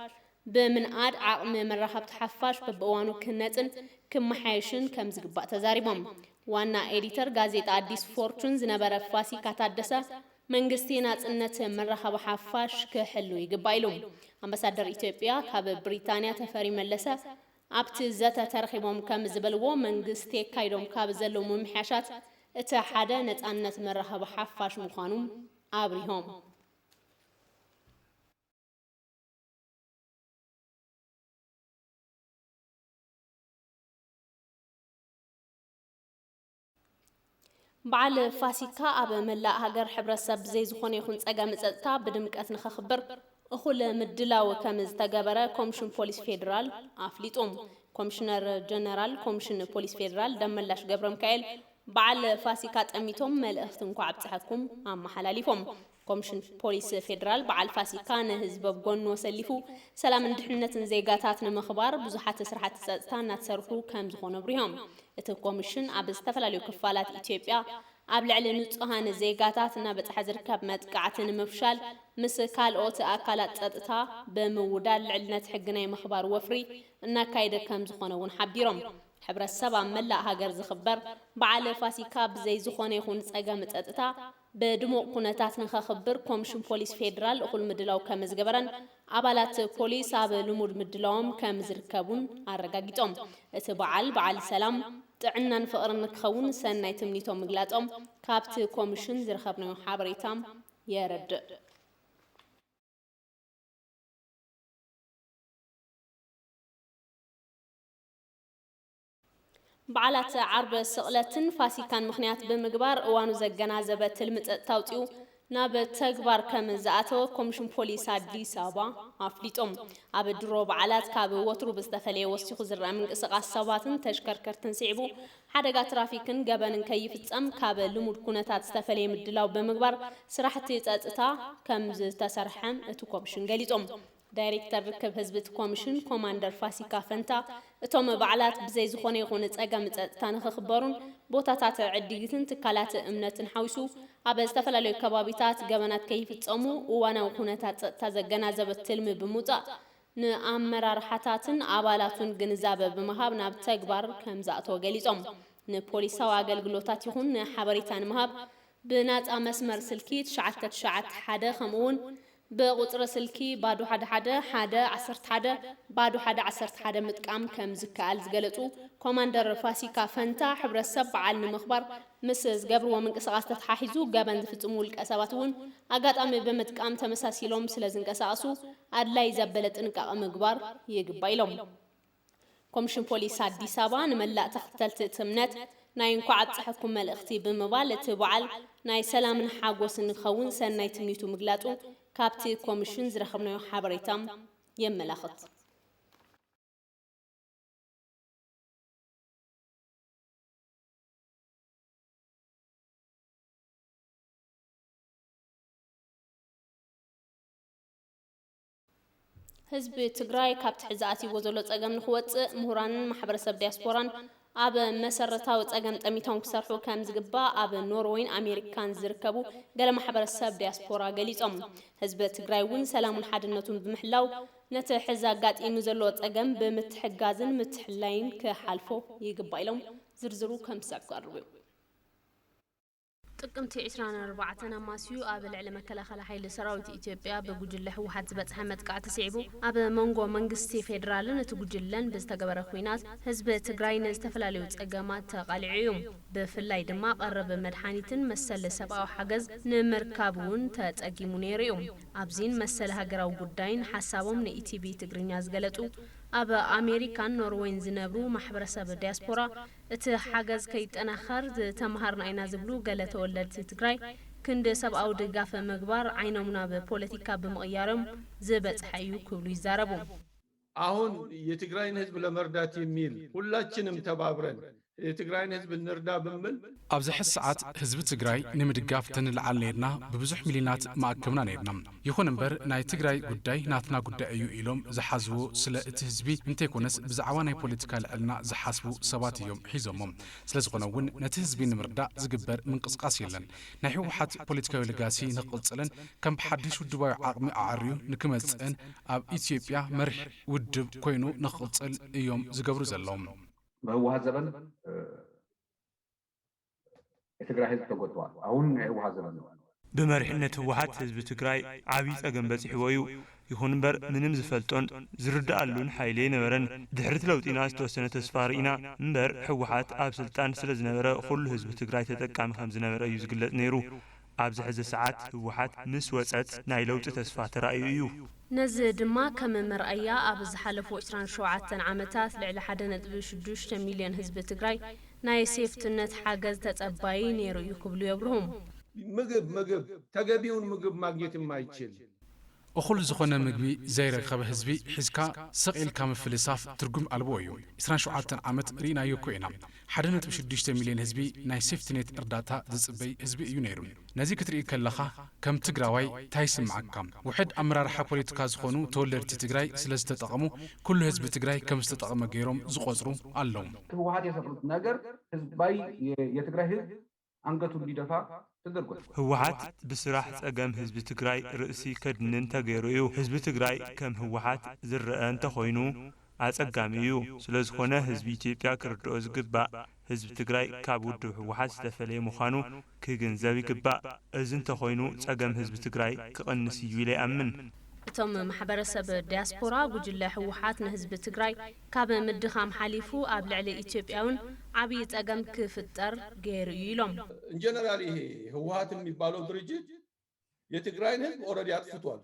ብምንኣድ ዓቕሚ መራኸብቲ ሓፋሽ በብእዋኑ ክህነፅን ክመሓየሽን ከም ዝግባእ ተዛሪቦም ዋና ኤዲተር ጋዜጣ አዲስ ፎርቹን ዝነበረ ፋሲካ ታደሰ መንግስቲ ናጽነት መራኸቢ ሓፋሽ ክሕሉ ይግባእ ኢሎም ኣምባሳደር ኢትዮጵያ ካብ ብሪታንያ ተፈሪ መለሰ ኣብቲ ዘተ ተረኺቦም ከም ዝበልዎ መንግስቲ ካይዶም ካብ ዘለዉ ምምሕያሻት እቲ ሓደ ነጻነት መራኸቢ ሓፋሽ ምዃኑ ኣብሪሆም በዓል ፋሲካ ኣብ መላእ ሃገር ሕብረተሰብ ዘይ ዝኾነ ይኹን ፀገም ፀጥታ ብድምቀት ንኸኽብር እኹል ምድላው ከም ዝተገበረ ኮሚሽን ፖሊስ ፌደራል ኣፍሊጦም ኮሚሽነር ጀነራል ኮሚሽን ፖሊስ ፌደራል ደመላሽ ገብረ ሚካኤል በዓል ፋሲካ ጠሚቶም መልእኽቲ እንኳ ኣብፅሐኩም ኣመሓላሊፎም ኮሚሽን ፖሊስ ፌደራል በዓል ፋሲካ ንህዝቢ ብጎኑ ሰሊፉ ሰላምን ድሕንነትን ዜጋታት ንምኽባር ብዙሓት ስራሕቲ ፀጥታ እናተሰርሑ ከም ዝኾኑ ኣብሪሆም እቲ ኮሚሽን ኣብ ዝተፈላለዩ ክፋላት ኢትዮጵያ ኣብ ልዕሊ ንጹሃን ዜጋታት እናበፅሐ ዝርከብ መጥቃዕትን ምፍሻል ምስ ካልኦት ኣካላት ፀጥታ ብምውዳድ ልዕልነት ሕጊ ናይ ምኽባር ወፍሪ እናካየደ ከም ዝኾነ እውን ሓቢሮም ሕብረተሰብ ኣብ መላእ ሃገር ዝኽበር በዓል ፋሲካ ብዘይ ዝኾነ ይኹን ፀገም ፀጥታ ብድሙቕ ኩነታት ንኸኽብር ኮሚሽን ፖሊስ ፌደራል እኹል ምድላው ከም ዝገበረን ኣባላት ፖሊስ ኣብ ልሙድ ምድላዎም ከም ዝርከቡን ኣረጋጊጦም እቲ በዓል ሰላም ጥዕናን ፍቕርን ክኸውን ሰናይ ትምኒቶም ምግላጾም ካብቲ ኮሚሽን ዝረኸብናዮ ሓበሬታ የረድእ በዓላት ዓርበ ስቕለትን ፋሲካን ምኽንያት ብምግባር እዋኑ ዘገናዘበ ትልሚ ፀጥታ ኣውፂኡ ናብ ተግባር ከም ዝኣተወ ኮሚሽን ፖሊስ ኣዲስ ኣበባ ኣፍሊጦም ኣብ ድሮ በዓላት ካብ ወትሩ ብዝተፈለየ ወሲኹ ዝረአ ምንቅስቓስ ሰባትን ተሽከርከርትን ስዒቡ ሓደጋ ትራፊክን ገበንን ከይፍጸም ካብ ልሙድ ኩነታት ዝተፈለየ ምድላው ብምግባር ስራሕቲ ፀጥታ ከም ዝተሰርሐ እቲ ኮሚሽን ገሊጾም ዳይሬክተር ርክብ ህዝቢ ኮሚሽን ኮማንደር ፋሲካ ፈንታ እቶም በዓላት ብዘይ ዝኾነ ይኹን ፀገም ፀጥታ ንኽኽበሩን ቦታታት ዕድጊትን ትካላት እምነትን ሓዊሱ ኣብ ዝተፈላለዩ ከባቢታት ገበናት ከይፍጸሙ እዋናዊ ኩነታት ፀጥታ ዘገናዘበ ትልሚ ብምውፃእ ንኣመራርሓታትን ኣባላቱን ግንዛበ ብምሃብ ናብ ተግባር ከም ዝኣተወ ገሊጾም ንፖሊሳዊ ኣገልግሎታት ይኹን ንሓበሬታ ንምሃብ ብናፃ መስመር ስልኪ 991 ከምኡውን بقطر سلكي بادو حدا 11 بادو 11 متقام كم زكال زغلطو كوماندر فاسيكا فنتا حبر السب على المخبر مسز قبر ومنقسقاس تتحاحزو غبن زفصمو القساباتون اغاطامي بمتقام تمساسيلوم سلازنقساسو ادلاي زبل ጥንቃቄ ምግባር ይግባይሎም ኮሚሽን ፖሊስ አዲስ አበባ ንመላእ ተኸተልቲ እምነት ናይ እንኳዕ ጽሕኩም መልእኽቲ ብምባል እቲ በዓል ናይ ሰላምን ሓጎስን ኸውን ሰናይ ትምኒቱ ምግላጹ ካብቲ ኮሚሽን ዝረኸብናዮ ሓበሬታ የመላኽት ህዝብ ትግራይ ካብቲ ሕዛኣት ይወዘሎ ጸገም ንኽወፅእ ምሁራንን ማሕበረሰብ ዲያስፖራን ኣብ መሰረታዊ ጸገም ጠሚቶም ክሰርሑ ከም ዝግባእ ኣብ ኖርዌይን ኣሜሪካን ዝርከቡ ገለ ማሕበረሰብ ዲያስፖራ ገሊጾም ህዝቢ ትግራይ እውን ሰላሙን ሓድነቱን ብምሕላው ነቲ ሕዚ ኣጋጢሙ ዘሎ ጸገም ብምትሕጋዝን ምትሕላይን ክሓልፎ ይግባእ ኢሎም ዝርዝሩ ከም ዝቀርቡ ጥቅምቲ 24 ኣማስዩ ኣብ ልዕሊ መከላኸሊ ሓይሊ ሰራዊት ኢትዮጵያ ብጉጅለ ህወሓት ዝበፅሐ መጥቃዕ ተስዒቡ ኣብ መንጎ መንግስቲ ፌደራልን እቲ ጉጅለን ብዝተገበረ ኩናት ህዝቢ ትግራይ ንዝተፈላለዩ ጸገማት ተቃሊዑ እዩ ብፍላይ ድማ ቀረብ መድሓኒትን መሰል ሰብኣዊ ሓገዝ ንምርካብ እውን ተጸጊሙ ነይሩ እዩ ኣብዚን መሰል ሃገራዊ ጉዳይን ሓሳቦም ንኢቲቪ ትግርኛ ዝገለጹ ኣብ ኣሜሪካን ኖርዌይን ዝነብሩ ማሕበረሰብ ዲያስፖራ እቲ ሓገዝ ከይጠናኸር ዝተምሃርና ኢና ዝብሉ ገለ ተወለድቲ ትግራይ ክንዲ ሰብኣዊ ድጋፍ ምግባር ዓይኖም ናብ ፖለቲካ ብምቕያሮም ዝበፅሐ እዩ ክብሉ ይዛረቡ አሁን የትግራይን ህዝብ ለመርዳት የሚል ሁላችንም ተባብረን የትግራይን ህዝብ እንርዳ ብምል ኣብዚ ሕዚ ሰዓት ህዝቢ ትግራይ ንምድጋፍ ተንልዓል ነርና ብብዙሕ ሚሊዮናት ማእከብና ነርና ይኹን እምበር ናይ ትግራይ ጉዳይ ናትና ጉዳይ እዩ ኢሎም ዝሓዝቡ ስለ እቲ ህዝቢ እንተይኮነስ ብዛዕባ ናይ ፖለቲካ ልዕልና ዝሓስቡ ሰባት እዮም ሒዞሞም ስለዝኾነ እውን ነቲ ህዝቢ ንምርዳእ ዝግበር ምንቅስቃስ የለን ናይ ህወሓት ፖለቲካዊ ልጋሲ ንቕፅልን ከም ብሓድሽ ውድባዊ ዓቕሚ ኣዕርዩ ንክመፅእን ኣብ ኢትዮጵያ መሪሕ ውድብ ኮይኑ ንኽቕፅል እዮም ዝገብሩ ዘለዎም በህወሓት ዘበን የትግራይ ህዝብ ተጎድተዋል አሁን የህወሓት ዘበን ነው بمرحلة هوحات حزب تግራይ ዓብይ ጸገም በጽሕዎ እዩ ይኹን እምበር ምንም ዝፈልጦን ዝርዳኣሉን ሓይሊ ነበረን ድሕሪት ለውጢና ዝተወሰነ ተስፋ ርኢና እምበር ህወሓት ኣብ ስልጣን ስለ ዝነበረ ኩሉ ህዝቢ ትግራይ ተጠቃሚ ከም ዝነበረ እዩ ዝግለጽ ነይሩ ኣብዚ ሕዚ ሰዓት ህወሓት ምስ ወጸት ናይ ለውጢ ተስፋ ተራእዩ እዩ ነዚ ድማ ከም መርኣያ ኣብ ዝሓለፉ 27 ዓመታት ልዕሊ 1.6 ሚልዮን ህዝቢ ትግራይ ናይ ሴፍትነት ሓገዝ ተጸባይ ነይሩ እዩ ክብሉ የብርሁም ምግብ ተገቢውን ምግብ ማግኘት የማይችል እኹል ዝኾነ ምግቢ ዘይረኸበ ህዝቢ ሒዝካ ሰቂልካ ምፍልሳፍ ትርጉም ኣልቦ እዩ 27 ዓመት ርኢናዮ እኮ ኢና 1.6 ሚልዮን ህዝቢ ናይ ሴፍትኔት እርዳታ ዝጽበይ ህዝቢ እዩ ነይሩ ነዚ ክትርኢ ከለኻ ከም ትግራዋይ ታይ ይስምዓካ ውሕድ ኣመራርሓ ፖለቲካ ዝኾኑ ተወለድቲ ትግራይ ስለ ዝተጠቐሙ ኩሉ ህዝቢ ትግራይ ከም ዝተጠቐመ ገይሮም ዝቆጽሩ ኣለዉ ህወሓት የሰሩት ነገር ህዝባይ የትግራይ ህዝብ አንገቱ እንዲደፋ ተደርጓል ህወሓት ብስራሕ ጸገም ህዝቢ ትግራይ ርእሲ ከድንን ተገይሩ እዩ ህዝቢ ትግራይ ከም ህወሓት ዝረአ እንተ ኮይኑ ኣጸጋሚ እዩ ስለዝኾነ ህዝቢ ኢትዮጵያ ክርድኦ ዝግባእ ህዝቢ ትግራይ ካብ ውድብ ህወሓት ዝተፈለየ ምዃኑ ክግንዘብ ይግባእ እዚ እንተኾይኑ ጸገም ህዝቢ ትግራይ ክቕንስ እዩ ኢለ ይኣምን እቶም ማሕበረሰብ ዲያስፖራ ጉጅለ ህወሓት ንህዝቢ ትግራይ ካብ ምድኻም ሓሊፉ ኣብ ልዕሊ ኢትዮጵያውን ዓብይ ጸገም ክፍጠር ገይሩ እዩ ኢሎም ኢንጀነራል ይሄ ህወሓት የሚባለው ድርጅት የትግራይን ህዝብ ኦልሬዲ አጥፍቷል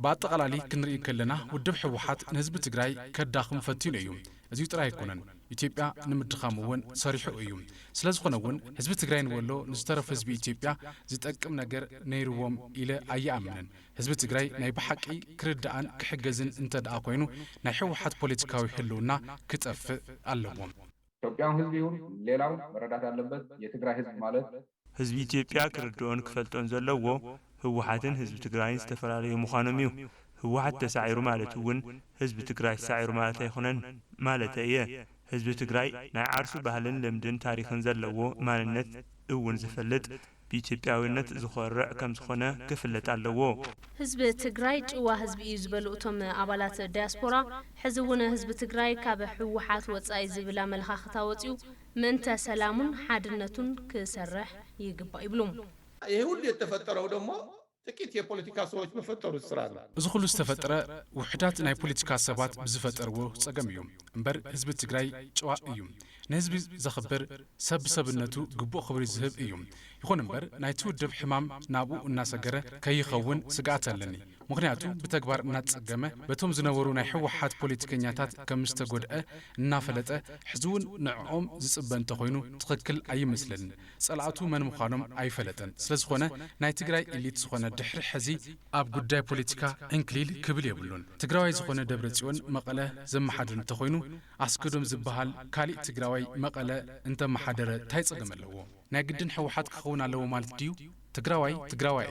በአጠቃላይ ክንርኢ ከለና ውድብ ህወሓት ንህዝቢ ትግራይ ከዳኽም ፈቲኑ እዩ እዚሁ ጥራይ ኣይኮነን ኢትዮጵያ ንምድኻም እውን ሰሪሑ እዩ ስለዝኾነ እውን ህዝቢ ትግራይ ንወሎ ንዝተረፈ ህዝቢ ኢትዮጵያ ዝጠቅም ነገር ነይርዎም ኢለ ኣየኣምንን ህዝቢ ትግራይ ናይ ብሓቂ ክርዳእን ክሕገዝን እንተደኣ ኮይኑ ናይ ህወሓት ፖለቲካዊ ህልውና ክጠፍእ ኣለዎም ኢትዮጵያውን ህዝቢ ይሁን ሌላው መረዳት ያለበት የትግራይ ህዝብ ማለት ህዝቢ ኢትዮጵያ ክርድኦን ክፈልጦን ዘለዎ ህወሓትን ህዝቢ ትግራይን ዝተፈላለዩ ምዃኖም እዩ ህወሓት ተሳዒሩ ማለት እውን ህዝቢ ትግራይ ተሳዒሩ ማለት ኣይኮነን ማለት እየ ህዝቢ ትግራይ ናይ ዓርሱ ባህልን ልምድን ታሪኽን ዘለዎ ማንነት እውን ዝፈልጥ ብኢትዮጵያዊነት ዝኮርዕ ከም ዝኾነ ክፍለጥ ኣለዎ ህዝቢ ትግራይ ጭዋ ህዝቢ እዩ ዝበሉ እቶም ኣባላት ዲያስፖራ ሕዚ እውን ህዝቢ ትግራይ ካብ ህወሓት ወጻኢ ዝብል ኣመለኻኽታ ወፂኡ ምእንተ ሰላሙን ሓድነቱን ክሰርሕ ይግባእ ይብሉ ይሄ ሁሉ የተፈጠረው ደግሞ ጥቂት የፖለቲካ ሰዎች በፈጠሩት ስራ ነው እዚ ሁሉ ዝተፈጠረ ውሕዳት ናይ ፖለቲካ ሰባት ብዝፈጠርዎ ጸገም እዩ እምበር ህዝቢ ትግራይ ጭዋ እዩ ንህዝቢ ዘኽብር ሰብነቱ ግቡእ ክብሪ ዝህብ እዩ ይኹን እምበር ናይ ትውድብ ሕማም ናብኡ እናሰገረ ከይኸውን ስጋኣት ኣለኒ ምክንያቱ ብተግባር እናጸገመ በቶም ዝነበሩ ናይ ህወሓት ፖለቲከኛታት ከም ዝተጎድአ እናፈለጠ ሕዝውን ንዕኦም ዝጽበ እንተኾይኑ ትኽክል ኣይመስለኒ ጸልዓቱ መን ምዃኖም ኣይፈለጠን ስለዝኾነ ናይ ትግራይ ኢሊት ዝኾነ ድሕሪ ሕዚ ኣብ ጉዳይ ፖለቲካ እንክሊል ክብል የብሉን ትግራዋይ ዝኾነ ደብረ ጽዮን መቐለ ዘመሓድር እንተኾይኑ ኣስገዶም ዝበሃል ካሊእ ትግራዋይ መቐለ እንተመሓደረ እንታይ ጸገም ኣለዎ ናይ ግድን ህወሓት ክኸውን ኣለዎ ማለት ድዩ ትግራዋይ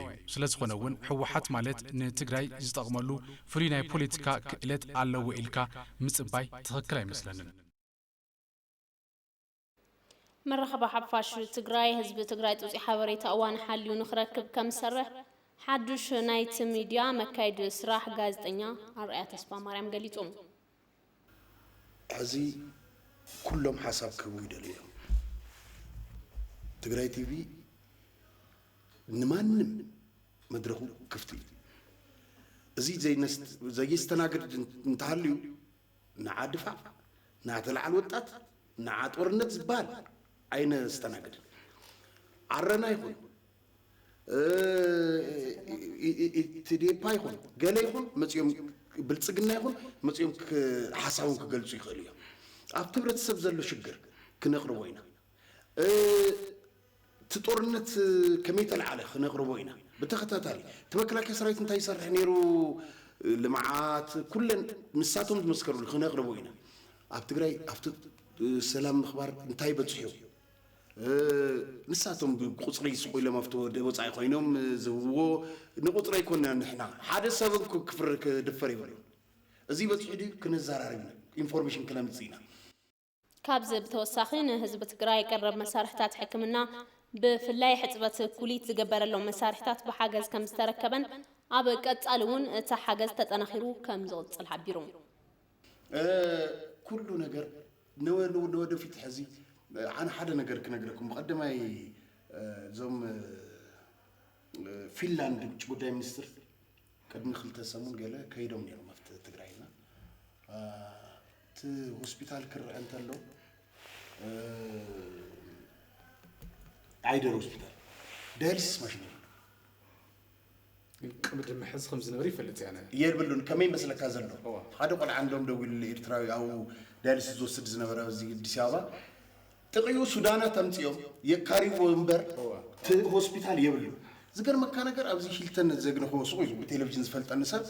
እዩ ስለዝኾነ እውን ህወሓት ማለት ንትግራይ ዝጠቕመሉ ፍሉይ ናይ ፖለቲካ ክእለት ኣለዎ ኢልካ ምጽባይ ትኽክል ኣይመስለንን መራኸቢ ሓፋሽ ትግራይ ህዝቢ ትግራይ ጥውፂ ሓበሬታ እዋን ሓልዩ ንኽረክብ ከም ዝሰርሕ ሓዱሽ ናይቲ ሚድያ መካይድ ስራሕ ጋዜጠኛ ኣርኣያ ተስፋ ማርያም ገሊጹ ሕዚ ኩሎም ሓሳብ ክህቡ ይደልዮም ትግራይ ቲቪ ንማንም መድረኹ ክፍቲ እዚ ዘይስተናግድ እንተሃልዩ ንዓ ድፋዕ ንዓ ተላዓል ወጣት ንዓ ጦርነት ዝበሃል ኣይነ ዝተናግድ ዓረና ይኹን ትዴፓ ይኹን ገለ ይኹን መፅኦም ብልጽግና ይኹን መፅኦም ሓሳቦም ክገልጹ ይኽእሉ እዮም ኣብቲ ህብረተሰብ ዘሎ ሽግር ክነቕርቦ ኢና ጦርነት ከመይ ተለዓለ ክነቕርቦ ኢና ብተኸታታሊ ተመከላከያ ሰራዊት እንታይ ይሰርሕ ነይሩ ልምዓት ኩለን ንሳቶም ዝመስከሩሉ ክነቕርቦ ኢና ኣብ ትግራይ ኣብቲ ሰላም ምኽባር እንታይ በፅሑ ንሳቶም ብቁፅሪ ይስቆኢሎም ኣብቲ ወፃኢ ኮይኖም ዝህብዎ ንቁፅሪ ኣይኮንና ንሕና ሓደ ሰብ ክድፈር ይብሉ እዚ በፅሑ ድዩ ክነዘራርብ ኢንፎርሜሽን ክነምፅእ ኢና ካብዚ ብተወሳኺ ንህዝቢ ትግራይ ቀረብ መሳርሕታት ሕክምና ብፍላይ ሕፅበት ኩሊት ዝገበረሎም መሳርሕታት ብሓገዝ ከም ዝተረከበን ኣብ ቀጻሊ እውን እቲ ሓገዝ ተጠናኺሩ ከም ዝቕፅል ሓቢሩ ኩሉ ነገር ንወደፊት ሕዚ ኣነ ሓደ ነገር ክነግረኩም ብቐዳማይ እዞም ፊንላንድ ውጭ ጉዳይ ሚኒስትር ቅድሚ 2 ሰሙን ገለ ከይዶም ነይሮም ኣብቲ ትግራይና እቲ ሆስፒታል ክርአ እንተሎ አይደር ሆስፒታል ዳያሊሲስ ማሽን ቅምድ ምሕዝ ከም ዝነበረ ይፈልጥ ያነ የብሉን ከመይ መስለካ ዘሎ ሓደ ቆልዓ አንዶም ደውል ኤርትራዊ ኣው ዳያሊሲስ ዝወስድ ዝነበረ እዚ አዲስ አበባ ጥቂኡ ሱዳና ተምጽዮም የካሪዎ እምበር ሆስፒታል የብሉ ዝገርመካ ነገር ኣብዚ ሂልተን ዘግነሆ ሱቅ እዩ በቴሌቪዥን ዝፈልጠን ሰብ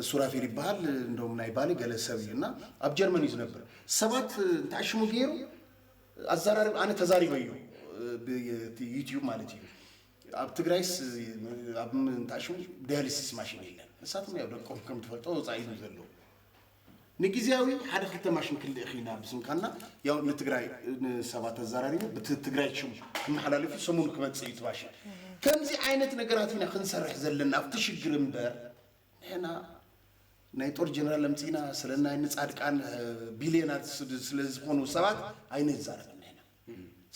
ሱራፌል ይባሃል እንደውም ናይ ባሌ ገለሰብ እና ኣብ ጀርመኒ ዝነበር ሰባት ታሽሙ ገይሩ አዛራሪ ኣነ ተዛሪበዩ በዩቲዩብ ማለት እዩ ኣብ ትግራይስ ኣብ ታሽሙ ዳያሊሲስ ማሽን የለን ንሳቶም ያው ደቆም ከም ትፈልጦ ጻይዱ ዘሎ ንግዚያዊ ሓደ ክልተ ማሽን ክልእ ኺና ብስምካና ያው ንትግራይ ሰባት ተዛራሪቡ በትግራይ ሽሙ ክመሓላለፉ ሰሙን ክመጽእ ይትባሽል ከምዚ ዓይነት ነገራት ኢና ክንሰርሕ ዘለና ኣብቲ ሽግር እምበር ንሕና ናይጦር ጀነራል ለምጽና ስለና ንጻድቃን ቢሊዮናት ስለዝኾኑ ሰባት አይነዛረብና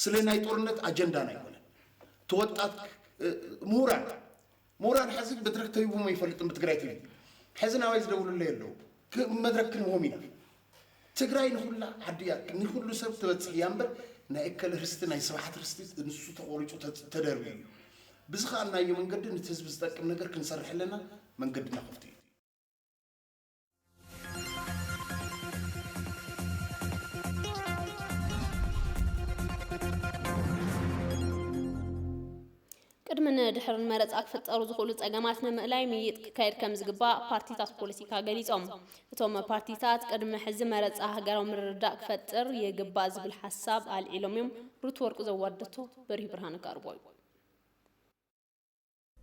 ስለ ናይጦርነት አጀንዳ ናይሆነ ተወጣት ሞራን حزب بدرك تيبو ما يفلطن بتግራይ ትይ حزنا وايز ደውሉልኝ ያለው መድረክ ሞሚና ትግራይ ንሁላ አድያ ንሁሉ ሰብ ተበጽሕ ያምበር ናይ እከለ ርስቲ ናይ ሰባሓት ርስቲ ንሱ ተቆሪጩ ተደርቢ ብዝኻና የመንገድ ንህዝብ ዝጠቅም ነገር ክንሰርሕለና መንገድና ከፍት ቅድመን ድሕርን መረጻ ክፈጠሩ ዝኽእሉ ጸገማት ንምእላይ ምይጥ ክካየድ ከም ዝግባእ ፓርቲታት ፖለቲካ ገሊጾም እቶም ፓርቲታት ቅድመ ሕዚ መረጻ ሃገራዊ ምርድዳእ ክፈጥር የግባእ ዝብል ሓሳብ አልዒሎም እዮም ሩት ወርቁ ዘዋደቶ በሪህ ብርሃን ቀርቦይ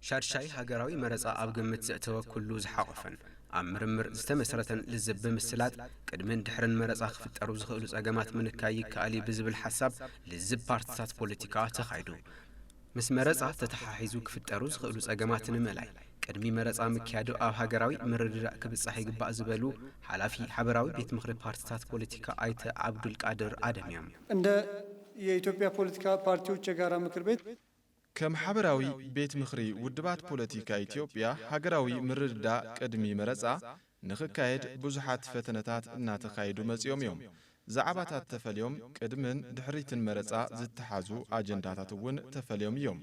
ሻድሻይ ሃገራዊ መረጻ ኣብ ግምት ዘእተወኩሉ ዝሓቆፈን ኣብ ምርምር ዝተመስረተን ልዝብ ምስላት ቅድመን ድሕርን መረጻ ክፈጠሩ ዝኽእሉ ጸገማት ምንካይ ይከኣል ብዝብል ሓሳብ ልዝብ ፓርቲታት ፖለቲካ ተኻይዱ ምስ መረጻ ተተሓሒዙ ክፍጠሩ ዝኽእሉ ጸገማትን ምእላይ ቅድሚ መረጻ ምክያዱ ኣብ ሃገራዊ ምርድዳእ ክብጻሕ ይግባእ ዝበሉ ሓላፊ ሓበራዊ ቤት ምኽሪ ፓርቲታት ፖለቲካ አይተ አብዱል ቃድር አደሚያም እንደ የኢትዮጵያ ፖለቲካ ፓርቲዎች የጋራ ምክር ቤት ከም ሓበራዊ ቤት ምኽሪ ውድባት ፖለቲካ ኢትዮጵያ ሃገራዊ ምርድዳእ ቅድሚ መረጻ ንኽካየድ ብዙሓት ፈተነታት እናተኻየዱ መጽኦም እዮም زعبات تفليوم قدمن دحريتن مرصا زتحازو اجنداتات ون تفليوم يوم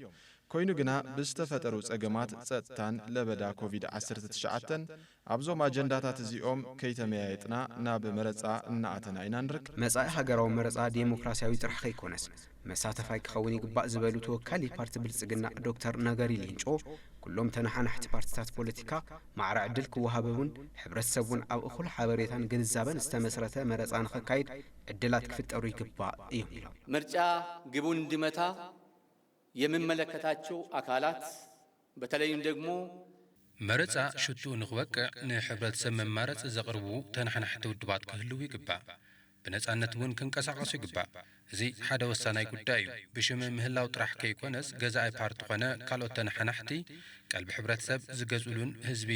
كوينو غنا بستفترو صقمات صتان لبدا كوفيد 19 ابزوم اجنداتات زيوم كيتميايطنا ناب مرصا اناتنا ينانرك مساي هاغراو مرصا ديموكراسياوي طرح كيكونس مساتفاي كخوني غبا زبلو توكالي بارت بلصقنا دكتور نغاري لينچو كلهم تنحنحت بارتيات بوليتيكا مع رعدل كوهابون حبرتسبون او اخل حبريتان غنزابن استمسرته مرصان خكايد ادلات كفطرو يغبا يوم مرجا ግቡን እንዲመታ የሚመለከታቸው አካላት በተለይም ደግሞ መረጻ ሽቱ ንኽወቅዕ ንሕብረተሰብ መማረጽ ዘቅርቡ ተንሐናሕቲ ውድባት ክህልው ይግባእ በነጻነት ውን ክንቀሳቀሱ ይግባእ እዚ ሓደ ወሳናይ ጉዳይ እዩ ብሽም ምህላው ጥራሕ ከይኮነስ ገዛኣይ ፓርቲ ኾነ ካልኦት ተንሐናሕቲ ቀልቢ ሕብረተሰብ ዝገዝኡሉን ህዝቢ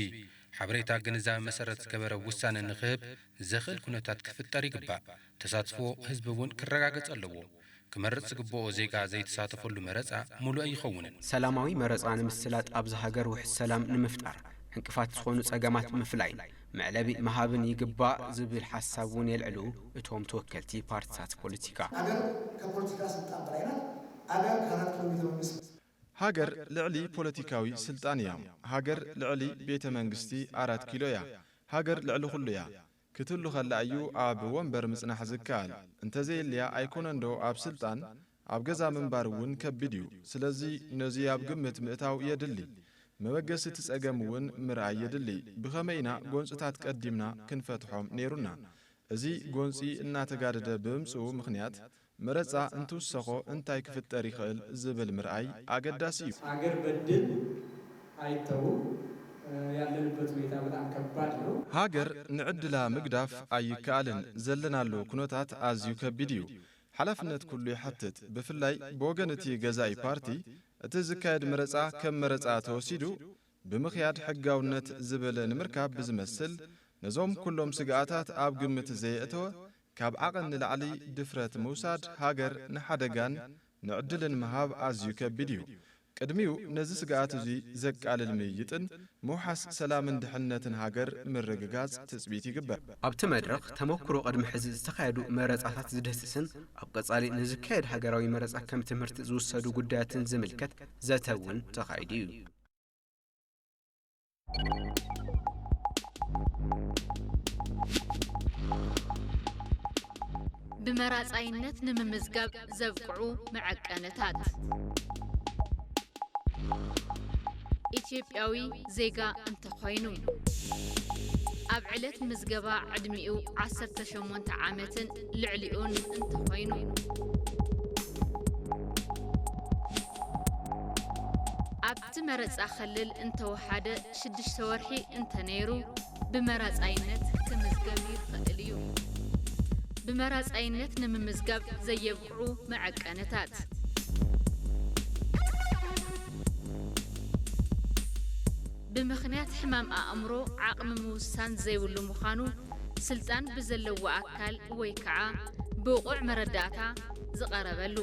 ሓበሬታ ግንዛቤ መሰረት ዝገበረ ውሳነ ንኽህብ ዘኽእል ኩነታት ክፍጠር ይግባእ ተሳትፎ ህዝቢ ውን ክረጋገጽ ኣለዎ كمرت سقبو زيغا زي تساتفو مرصا ملو يخونن سلاماوي مرصان مسلات ابز هاجر وح السلام نمفتار انقفات سخونو صقامات مفلاين معلبي مهابن يقبا زبل حسابون يلعلو اتهم توكلتي بارتيات بوليتيكا هاجر كبوليتيكا سلطان بلاينا هاجر كانت كيلومتر ونص هاجر لعلي بوليتيكاوي سلطانيا هاجر لعلي بيت منغستي 4 كيلويا هاجر لعلو خلويا كتلو خلايو اب ومبر مصنح زكال انت زي ليا ايكونندو اب سلطان اب غزا منبر ون كبديو سلازي نزي اب قمت مئتاو يدلي مبغس تسقمون مرعي يدلي بخمينا غونصታት ቀዲምና ክንፈትሖም ነይሩና እዚ ጎንፂ እናተጋደደ በምጽኡ ምኽንያት መረጻ እንትውሰኾ እንታይ ክፍጠር ይኽእል ዝብል ምርአይ አገዳሲ እዩ አገር በድል አይተው ያለንበት ሁኔታ በጣም ከባድ ነው ሃገር ንዕድላ ምግዳፍ አይካልን ዘለናሉ ኩነታት አዝዩ ከቢድዩ ሓላፍነት ኩሉ ይሐትት በፍላይ በወገንቲ ገዛይ ፓርቲ እትዝካየድ መረጻ ከም መረጻ ተወሲዱ ብምኽያድ ሕጋውነት ዝበለ ንምርካብ ብዝመስል ነዞም ኩሎም ስጋኣታት ኣብ ግምት ዘየእተወ ካብ ዓቐን ንላዕሊ ድፍረት ምውሳድ ሃገር ንሓደጋን ንዕድልን ምሃብ ኣዝዩ ከቢድ እዩ ቅድሚው ነዚ ስጋኣት እዚ ዘቃልል ምይጥን ሙሓስ ሰላምን ድሕነትን ሃገር ምርግጋጽ ትጽቢት ይግበር ኣብቲ መድረኽ ተመክሮ ቅድሚ ሕዚ ዝተኻየዱ መረጻታት ዝደስስን ኣብ ቀጻሊ ንዝካየድ ሃገራዊ መረጻ ከም ትምህርቲ ዝውሰዱ ጉዳያትን ዝምልከት ዘተውን ተኻይዱ እዩ بمراጻይነት ንምምዝጋብ ዘብቅዑ መዐቀነታት ኢትዮጵያዊ ዜጋ እንተኾይኑ ኣብ ዕለት ምዝገባ ዕድሚኡ 18 ዓመትን ልዕሊኡን እንተኾይኑ ኣብቲ መረጻ ክልል እንተወሓደ 6 ወርሒ እንተነይሩ ብመራጻይነት ክምዝገብ ይኽእል እዩ بمراጻይነት ንምምዝጋብ ዘየብቅዑ መዐቀነታት ብምኽንያት ሕማም ኣእምሮ ዓቕሚ ምውሳን ዘይብሉ ምዃኑ ስልጣን ብዘለዎ ኣካል ወይ ከዓ ብቑዕ መረዳእታ ዝቐረበሉ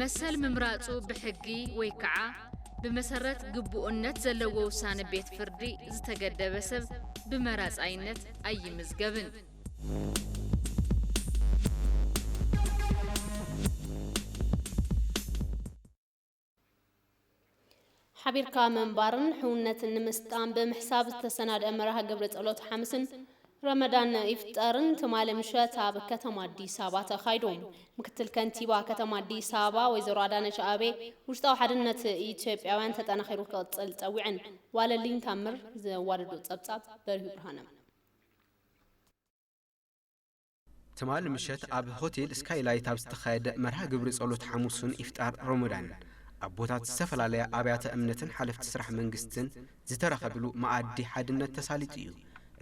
መሰል ምምራፁ ብሕጊ ወይ ከዓ ብመሰረት ግቡእነት ዘለዎ ውሳነ ቤት ፍርዲ ዝተገደበ ሰብ ብመራፃይነት ኣይምዝገብን። ሓቢርካ መንባርን ሕውነትን ንምስጣም ብምሕሳብ ዝተሰናድአ መርሃ ግብሪ ጸሎት ሓምስን ረመዳን ኢፍጣርን ትማል ምሸት ኣብ ከተማ አዲስ አበባ ተኻይዱ። ምክትል ከንቲባ ከተማ አዲስ አበባ ወይዘሮ አዳነች አቤቤ ውሽጣዊ ሓድነት ኢትዮጵያውያን ተጠናኺሩ ክቕፅል ፀዊዕን ዋለልኝ ታምር ዘዋደዶ ጸብጻብ በርሂ ብርሃነ ትማል ምሸት ኣብ ሆቴል ስካይላይት ኣብ ዝተኻየደ መርሃ ግብሪ ጸሎት ሓሙስን ኢፍጣር ረመዳን ኣቦታት ዝተፈላለየ ኣብያተ እምነትን ሓለፍቲ ስራሕ መንግስትን ዝተረኸብሉ ማኣዲ ሓድነት ተሳሊጡ እዩ።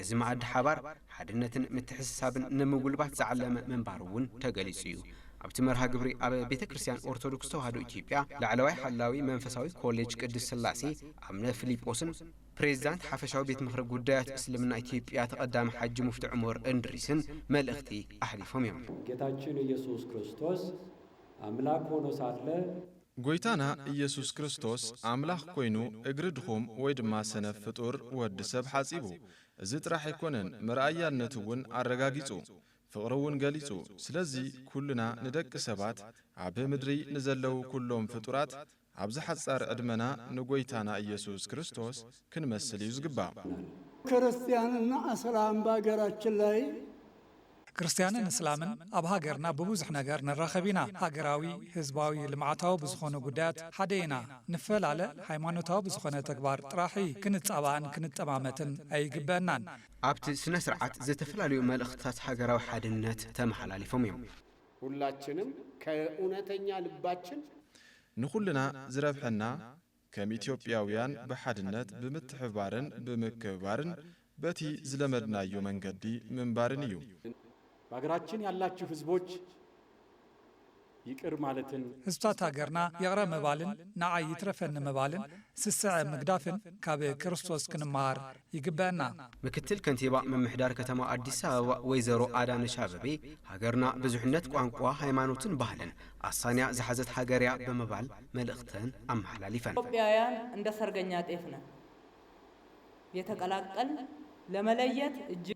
እዚ ማኣዲ ሓባር ሓድነትን ምትሕስሳብን ንምጉልባት ዝዓለመ መንባር እውን ተገሊጹ እዩ። ኣብቲ መርሃ ግብሪ ኣብ ቤተ ክርስቲያን ኦርቶዶክስ ተዋህዶ ኢትዮጵያ ላዕለዋይ ሓላዊ መንፈሳዊ ኮሌጅ ቅዱስ ስላሴ ኣምነ ፊሊጶስን ፕሬዝዳንት ሓፈሻዊ ቤት ምክሪ ጉዳያት እስልምና ኢትዮጵያ ተቐዳሚ ሓጂ ሙፍቲ ዑመር እንድሪስን መልእኽቲ ኣሕሊፎም እዮም። ጌታችን ኢየሱስ ክርስቶስ አምላክ ሆኖ ሳለ ጎይታና ኢየሱስ ክርስቶስ አምላኽ ኮይኑ እግሪ ድኹም ወይ ድማ ሰነፍ ፍጡር ወዲ ሰብ ሓጺቡ እዚ ጥራሕ ኣይኮነን መርኣያነቱ እውን ኣረጋጊጹ ፍቕሪ እውን ገሊጹ ስለዚ ኩልና ንደቂ ሰባት ኣብ ምድሪ ንዘለዉ ኩሎም ፍጡራት ኣብ ዝሓጻር ዕድመና ንጎይታና ኢየሱስ ክርስቶስ ክንመስል እዩ ዝግባእ። ክርስቲያንና እስላም በሀገራችን ላይ ክርስቲያንን እስላምን ኣብ ሃገርና ብብዙሕ ነገር ንራኸቢና ሃገራዊ ህዝባዊ ልምዓታዊ ብዝኾኑ ጉዳያት ሓደ ኢና ንፈላለ ሃይማኖታዊ ብዝኾነ ተግባር ጥራሒ ክንጻባን ክንጠማመትን ኣይግበአናን። ኣብቲ ስነ ስርዓት ዝተፈላለዩ መልእኽትታት ሃገራዊ ሓድነት ተመሓላሊፎም እዮም። ሁላችንም ከእውነተኛ ልባችን ንኹልና ዝረብሐና ከም ኢትዮጵያውያን ብሓድነት ብምትሕባርን ብምክብባርን በቲ ዝለመድናዮ መንገዲ ምንባርን እዩ። በሀገራችን ያላችሁ ህዝቦች ይቅር ማለትን ህዝብታት ሃገርና የቕረ ምባልን ንዓይ ይትረፈኒ ምባልን ስስዐ ምግዳፍን ካብ ክርስቶስ ክንመሃር ይግበአና። ምክትል ከንቲባ ምምሕዳር ከተማ አዲስ አበባ ወይዘሮ አዳነች አቤቤ ሃገርና ብዙሕነት ቋንቋ ሃይማኖትን ባህልን አሳንያ ዝሓዘት ሃገርያ በመባል መልእኽተን ኣመሓላሊፈን። ኢትዮጵያውያን እንደ ሰርገኛ ጤፍ ነን የተቀላቀል ለመለየት እጅግ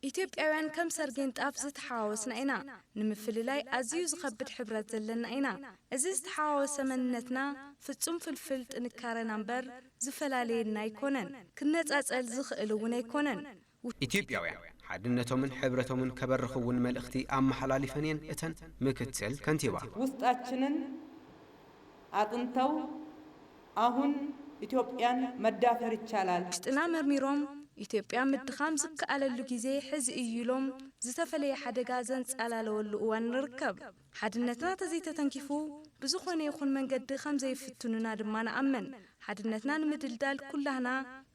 ኢትዮጵያውያን ከም ሰርጌን ጣፍ ዝተሓዋወስና ኢና ንምፍልላይ ኣዝዩ ዝኸብድ ሕብረት ዘለና ኢና። እዚ ዝተሓዋወሰ መንነትና ፍጹም ፍልፍል ጥንካረና እምበር ዝፈላለየና ኣይኮነን ክነጻጸል ዝኽእል እውን ኣይኮነን። ኢትዮጵያውያን ሓድነቶምን ሕብረቶምን ከበርኹ እውን መልእኽቲ ኣመሓላሊፈን እየን እተን ምክትል ከንቲባ ውስጣችንን አጥንተው አሁን ኢትዮጵያን መዳፈር ይቻላል ውሽጥና መርሚሮም ኢትዮጵያ ምድኻም ዝከኣለሉ ጊዜ ሕዚ እዩሎም ዝተፈለየ ሓደጋ ዘንጻላለወሉ እዋን ንርከብ። ሓድነትና ተዘይተተንኪፉ ብዝኾነ ይኹን መንገዲ ከም ዘይፍትኑና ድማ ንኣመን። ሓድነትና ንምድልዳል ኩላህና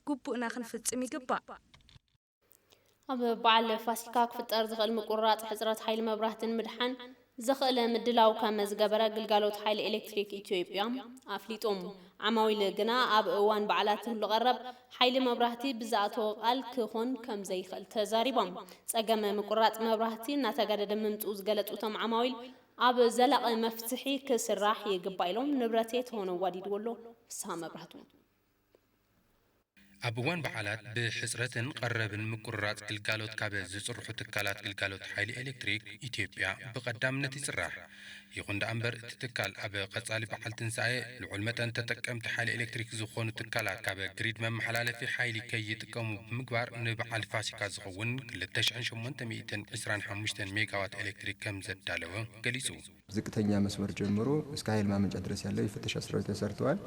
ግቡእና ክንፍጽም ይግባእ። ኣብ በዓል ፋሲካ ክፍጠር ዝኽእል ምቁራጽ ሕጽረት ሓይሊ መብራህትን ምድሓን ዘኽእለ ምድላው ከም ዝገበረ ግልጋሎት ሓይሊ ኤሌክትሪክ ኢትዮጵያ ኣፍሊጦም። ዓማዊል ግና ኣብ እዋን በዓላት ህሉ ቀረብ ሓይሊ መብራህቲ ብዝኣተወ ቃል ክኾን ከም ዘይኽእል ተዛሪቦም። ጸገም ምቁራጽ መብራህቲ እናተገደደ ምምጽኡ ዝገለጹቶም ዓማዊል ኣብ ዘላቒ መፍትሒ ክስራሕ ይግባእ ኢሎም ንብረቴ ተሆነ ዋዲድወሎ ፍስሓ መብራህቱ ኣብ እዋን በዓላት ብሕፅረትን ቀረብን ምቁርራጽ ግልጋሎት ካብ ዝጽርሑ ትካላት ግልጋሎት ሓይሊ ኤሌክትሪክ ኢትዮጵያ ብቐዳምነት ይጽራሕ። ይኹን ደኣ እምበር እቲ ትካል ኣብ ቀጻሊ በዓል ትንሳኤ ልዑል መጠን ተጠቀምቲ ሓይሊ ኤሌክትሪክ ዝኾኑ ትካላት ካብ ግሪድ መመሓላለፊ ሓይሊ ከይጥቀሙ ብምግባር ንበዓል ፋሲካ ዝኸውን 2825 ሜጋዋት ኤሌክትሪክ ከም ዘዳለወ ገሊጹ። ዝቅተኛ መስመር ጀምሮ እስከ ኃይል ማመንጫ ድረስ ያለው የፍተሻ ስራዎች ተሰርተዋል።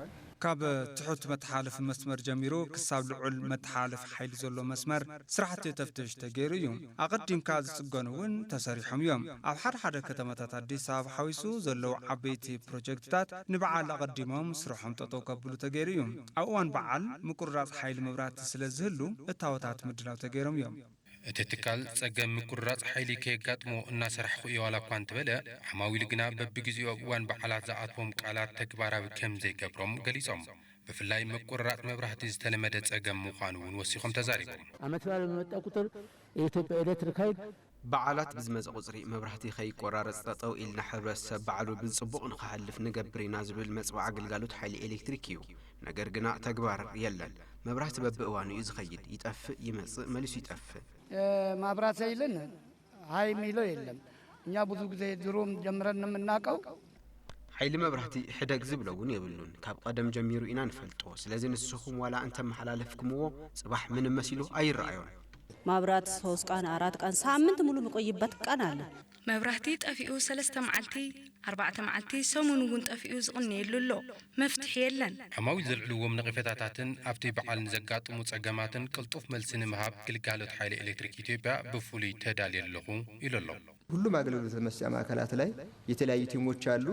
ካብ ትሑት መተሓላለፊ መስመር ጀሚሩ ክሳብ ልዑል መተሓላለፊ ሓይሊ ዘሎ መስመር ስራሕቲ ተፍትሽ ተገይሩ እዩ። ኣቐዲምካ ዝጽገኑ እውን ተሰሪሖም እዮም። ኣብ ሓደ ከተማታት አዲስ አበባ ሓዊሱ ዘለው ዓበይቲ ፕሮጀክትታት ንበዓል ኣቐዲሞም ስራሖም ጠጠው ከብሉ ተገይሩ እዩ። ኣብ እዋን በዓል ምቁርራጽ ሓይሊ መብራህቲ ስለ ዝህሉ እታወታት ምድላው ተገይሮም እዮም። እቲ ትካል ጸገም ምቁርራጽ ሓይሊ ከየጋጥሞ እናሰራሕኹ እየ ዋላ እኳ እንተበለ ዓማዊል ግና በቢግዚኡ ኣብ እዋን በዓላት ዝኣትዎም ቃላት ተግባራዊ ከም ዘይገብሮም ገሊጾም። ብፍላይ መቆራረጥ መብራህቲ ዝተለመደ ጸገም ምዃኑ እውን ወሲኾም ተዛሪቦም ዓመት በዓል በመጣ ቁጥር የኢትዮጵያ ኤሌክትሪክ ኃይል በዓላት ብዝመጽ ቁጽሪ መብራህቲ ከይቆራረጽ ጠጠው ኢልና ሕብረተሰብ በዓሉ ብጽቡቕ ንኽሓልፍ ንገብር ኢና ዝብል መጽባዕ አገልግሎት ኃይሊ ኤሌክትሪክ እዩ ነገር ግና ተግባር የለን መብራህቲ በብእዋኑ እዩ ዝኸይድ ይጠፍእ ይመጽእ መልሱ ይጠፍእ ማብራት ዘይልን ሃይ ሚሎ የለም እኛ ብዙ ጊዜ ድሮም ጀምረን የምናውቀው ኃይሊ መብራህቲ ሕደግ ዝብለውን የብሉን ካብ ቀደም ጀሚሩ ኢና ንፈልጦ ስለዚህ ንስኹም ዋላ እንተ መሓላለፍኩምዎ ጽባሕ ምንም መሲሉ አይረአዩን ማብራት 3 ቀን 4 ቀን ሳምንት ሙሉ መቆይበት ቀን አለ መብራህቲ ጠፊኡ 3 መዓልቲ 4 መዓልቲ ሰሙን እውን ጠፊኡ ዝቕነየሉሎ መፍትሕ የለን ሕማዊ ዘልዕልዎም ነቒፈታታትን ኣብቲ በዓል ንዘጋጥሙ ጸገማትን ቅልጡፍ መልሲ ንምሃብ ግልጋሎት ኃይሊ ኤሌክትሪክ ኢትዮጵያ ብፍሉይ ተዳልየለኹ ኢሉሎ ሁሉም አገልግሎት መስጫ ማዕከላት ላይ የተለያዩ ቲሞች አሉ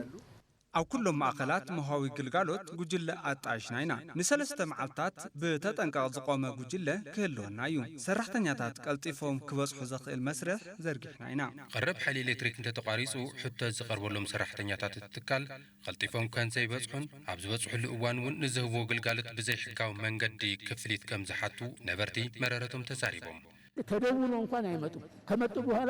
ኣብ ኩሎም ማእከላት መሃዊ ግልጋሎት ጉጅለ ኣጣይሽና ኢና ንሰለስተ መዓልታት ብተጠንቀቕ ዝቆመ ጉጅለ ክህልወና እዩ ሰራሕተኛታት ቀልጢፎም ክበጽሑ ዘኽእል መስርሕ ዘርጊሕና ኢና ቀረብ ሓይሊ ኤሌክትሪክ እንተተቋሪጹ ሕቶ ዝቐርበሎም ሰራሕተኛታት ትካል ቀልጢፎም ከንዘይበጽሑን ኣብ ዝበጽሑሉ እዋን እውን ንዝህቦ ግልጋሎት ብዘይሕጋዊ መንገዲ ክፍሊት ከም ዝሓቱ ነበርቲ መረረቶም ተዛሪቦም ተደውሎ እንኳን አይመጡም ከመጡ በኋላ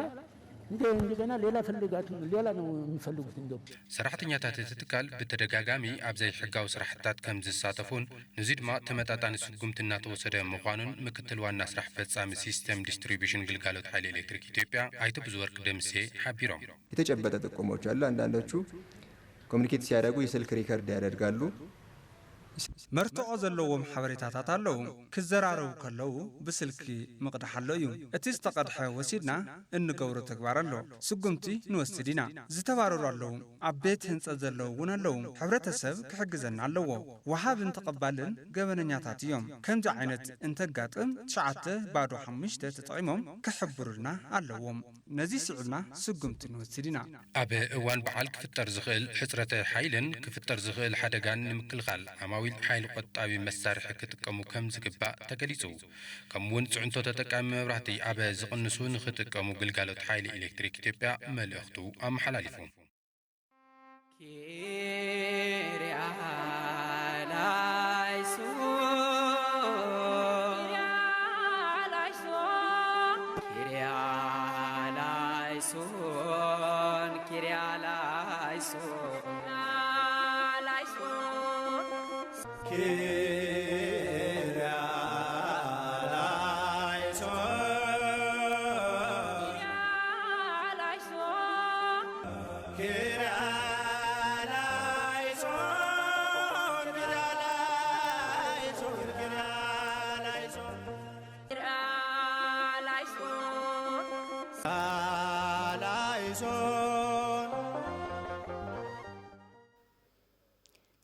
እንደገና ሌላ ፈልጋቱ ሌላ ነው የሚፈልጉት እንደው ሰራሕተኛታት ትካል በተደጋጋሚ ኣብዘይ ሕጋዊ ስራሕታት ከም ዝሳተፉን ንዚ ድማ ተመጣጣኒ ስጉምትና ተወሰደ ምዃኑን ምክትል ዋና ስራሕ ፈጻሚ ሲስተም ዲስትሪቢዩሽን ግልጋሎት ኃይሊ ኤሌክትሪክ ኢትዮጵያ አይተ ብዙ ወርቅ ደምሴ ሓቢሮም የተጨበጠ ጥቆሞች አሉ አንዳንዶቹ ኮሙኒኬት ሲያደርጉ የስልክ ሪከርድ ያደርጋሉ መርትዖ ዘለዎም ሓበሬታታት ኣለዉ ክዘራረቡ ከለዉ ብስልኪ ምቕዳሕ ኣሎ እዩ እቲ ዝተቐድሐ ወሲድና እንገብሮ ተግባር ኣሎ ስጉምቲ ንወስድ ኢና ዝተባረሩ ኣለዉ ኣብ ቤት ህንፀት ዘለዉ እውን ኣለዉ ሕብረተሰብ ክሕግዘና ኣለዎ ወሃብን ተቐባልን ገበነኛታት እዮም ከምዚ ዓይነት እንተጋጥም 9-5 ተጠቒሞም ክሕብሩልና ኣለዎም ነዚ ስዑልና ስጉምቲ ንወስድ ኢና ኣብ እዋን በዓል ክፍጠር ዝኽእል ሕፅረተ ሓይልን ክፍጠር ዝኽእል ሓደጋን ንምክልኻል ዓማዊል ሓይሊ ቆጣቢ መሳርሒ ክጥቀሙ ከም ዝግባእ ተገሊጹ ከምውን ጽዕንቶ ተጠቃሚ መብራህቲ ኣብ ዝቕንሱ ንኽጥቀሙ ግልጋሎት ሓይሊ ኤሌክትሪክ ኢትዮጵያ መልእኽቱ ኣመሓላሊፉ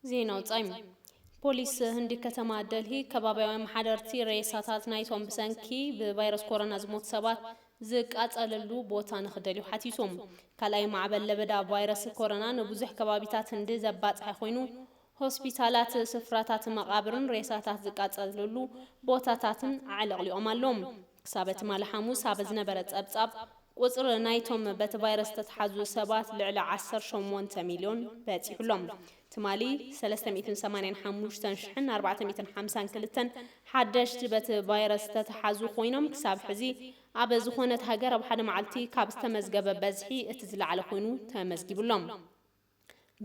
ዜናው ጻይም ፖሊስ ህንዲ ከተማ ደልሂ ከባቢያዊ ማሕደርቲ ሬሳታት ናይቶም ብሰንኪ ብቫይረስ ኮሮና ዝሞት ሰባት ዝቃጸለሉ ቦታ ንኽደልዩ ሓቲሶም ካልኣይ ማዕበል ለበዳ ቫይረስ ኮሮና ንብዙሕ ከባቢታት ህንዲ ዘባጽሐ ኮይኑ ሆስፒታላት ስፍራታት መቃብርን ሬሳታት ዝቃጸለሉ ቦታታትን ዓለቕሊኦም ኣሎም ክሳብ ትማል ሐሙስ ኣብ ዝነበረ ጸብጻብ ቁጽሪ ናይቶም በቲ ቫይረስ ተተሓዙ ሰባት ልዕሊ 18 ሚልዮን በፂሑሎም ትማሊ 385,452 ሓደሽቲ በቲ ቫይረስ ተተሓዙ ኮይኖም ክሳብ ሕዚ ኣብ ዝኾነት ሃገር ኣብ ሓደ መዓልቲ ካብ ዝተመዝገበ በዝሒ እቲ ዝለዓለ ኮይኑ ተመዝጊብሎም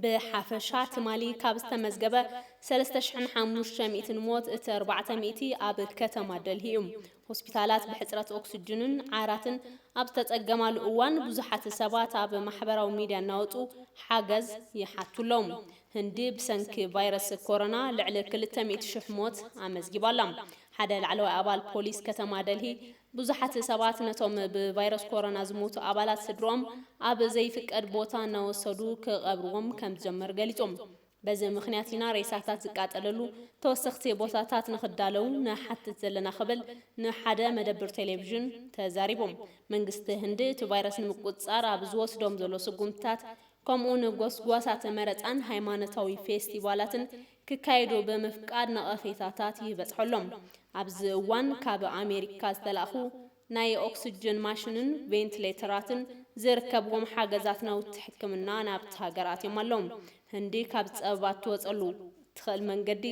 بحافشة تمالي كابست مزجبة 3,500 موت ات 400 اب كتما دلهيوم هوسبيتالات بحصرة أكسجين عاراتن اب تتقمال اوان بزحات سبات اب محبراو ميديا ناوتو حاجز يحاتولهم هندي بسنك فيروس كورونا لعل 300 موت امزجبالام حدا العلوى ابال بوليس كتما دلهي بزحات سبات نتوم بفيروس كورونا زموت ابالات سدروم اب زي فقد بوتا نوسدو كقبروم كم تجمر قاليتوم بزي مخنياتنا ريساتات زقاطللو توسختي بوتاتات نخدالو نحت زلنا خبل نحدا مدبر تلفزيون تزاريبوم منغست هند تو فيروس نمقصار اب زوسدوم زلو سغومتات كمون غوسغواسات مرصان هايمانوتاوي فيستيفالاتن ككايدو بمفقاد نقفيتاتات يبصحلهم ابز وان كاب امريكا استلاخو ناي اوكسجين ماشينن فنتليتراتن زركبهم حاجزاتنا وتحكمنا نابت هاجرات يمالهم هندي كاب صبات توصلو ትኽእል መንገዲ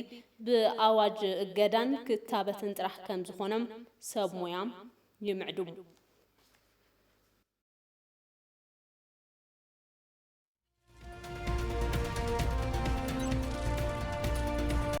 ብኣዋጅ እገዳን ክታበትን ጥራሕ ከም ዝኾነም ሰብ ሞያም ይምዕድሙ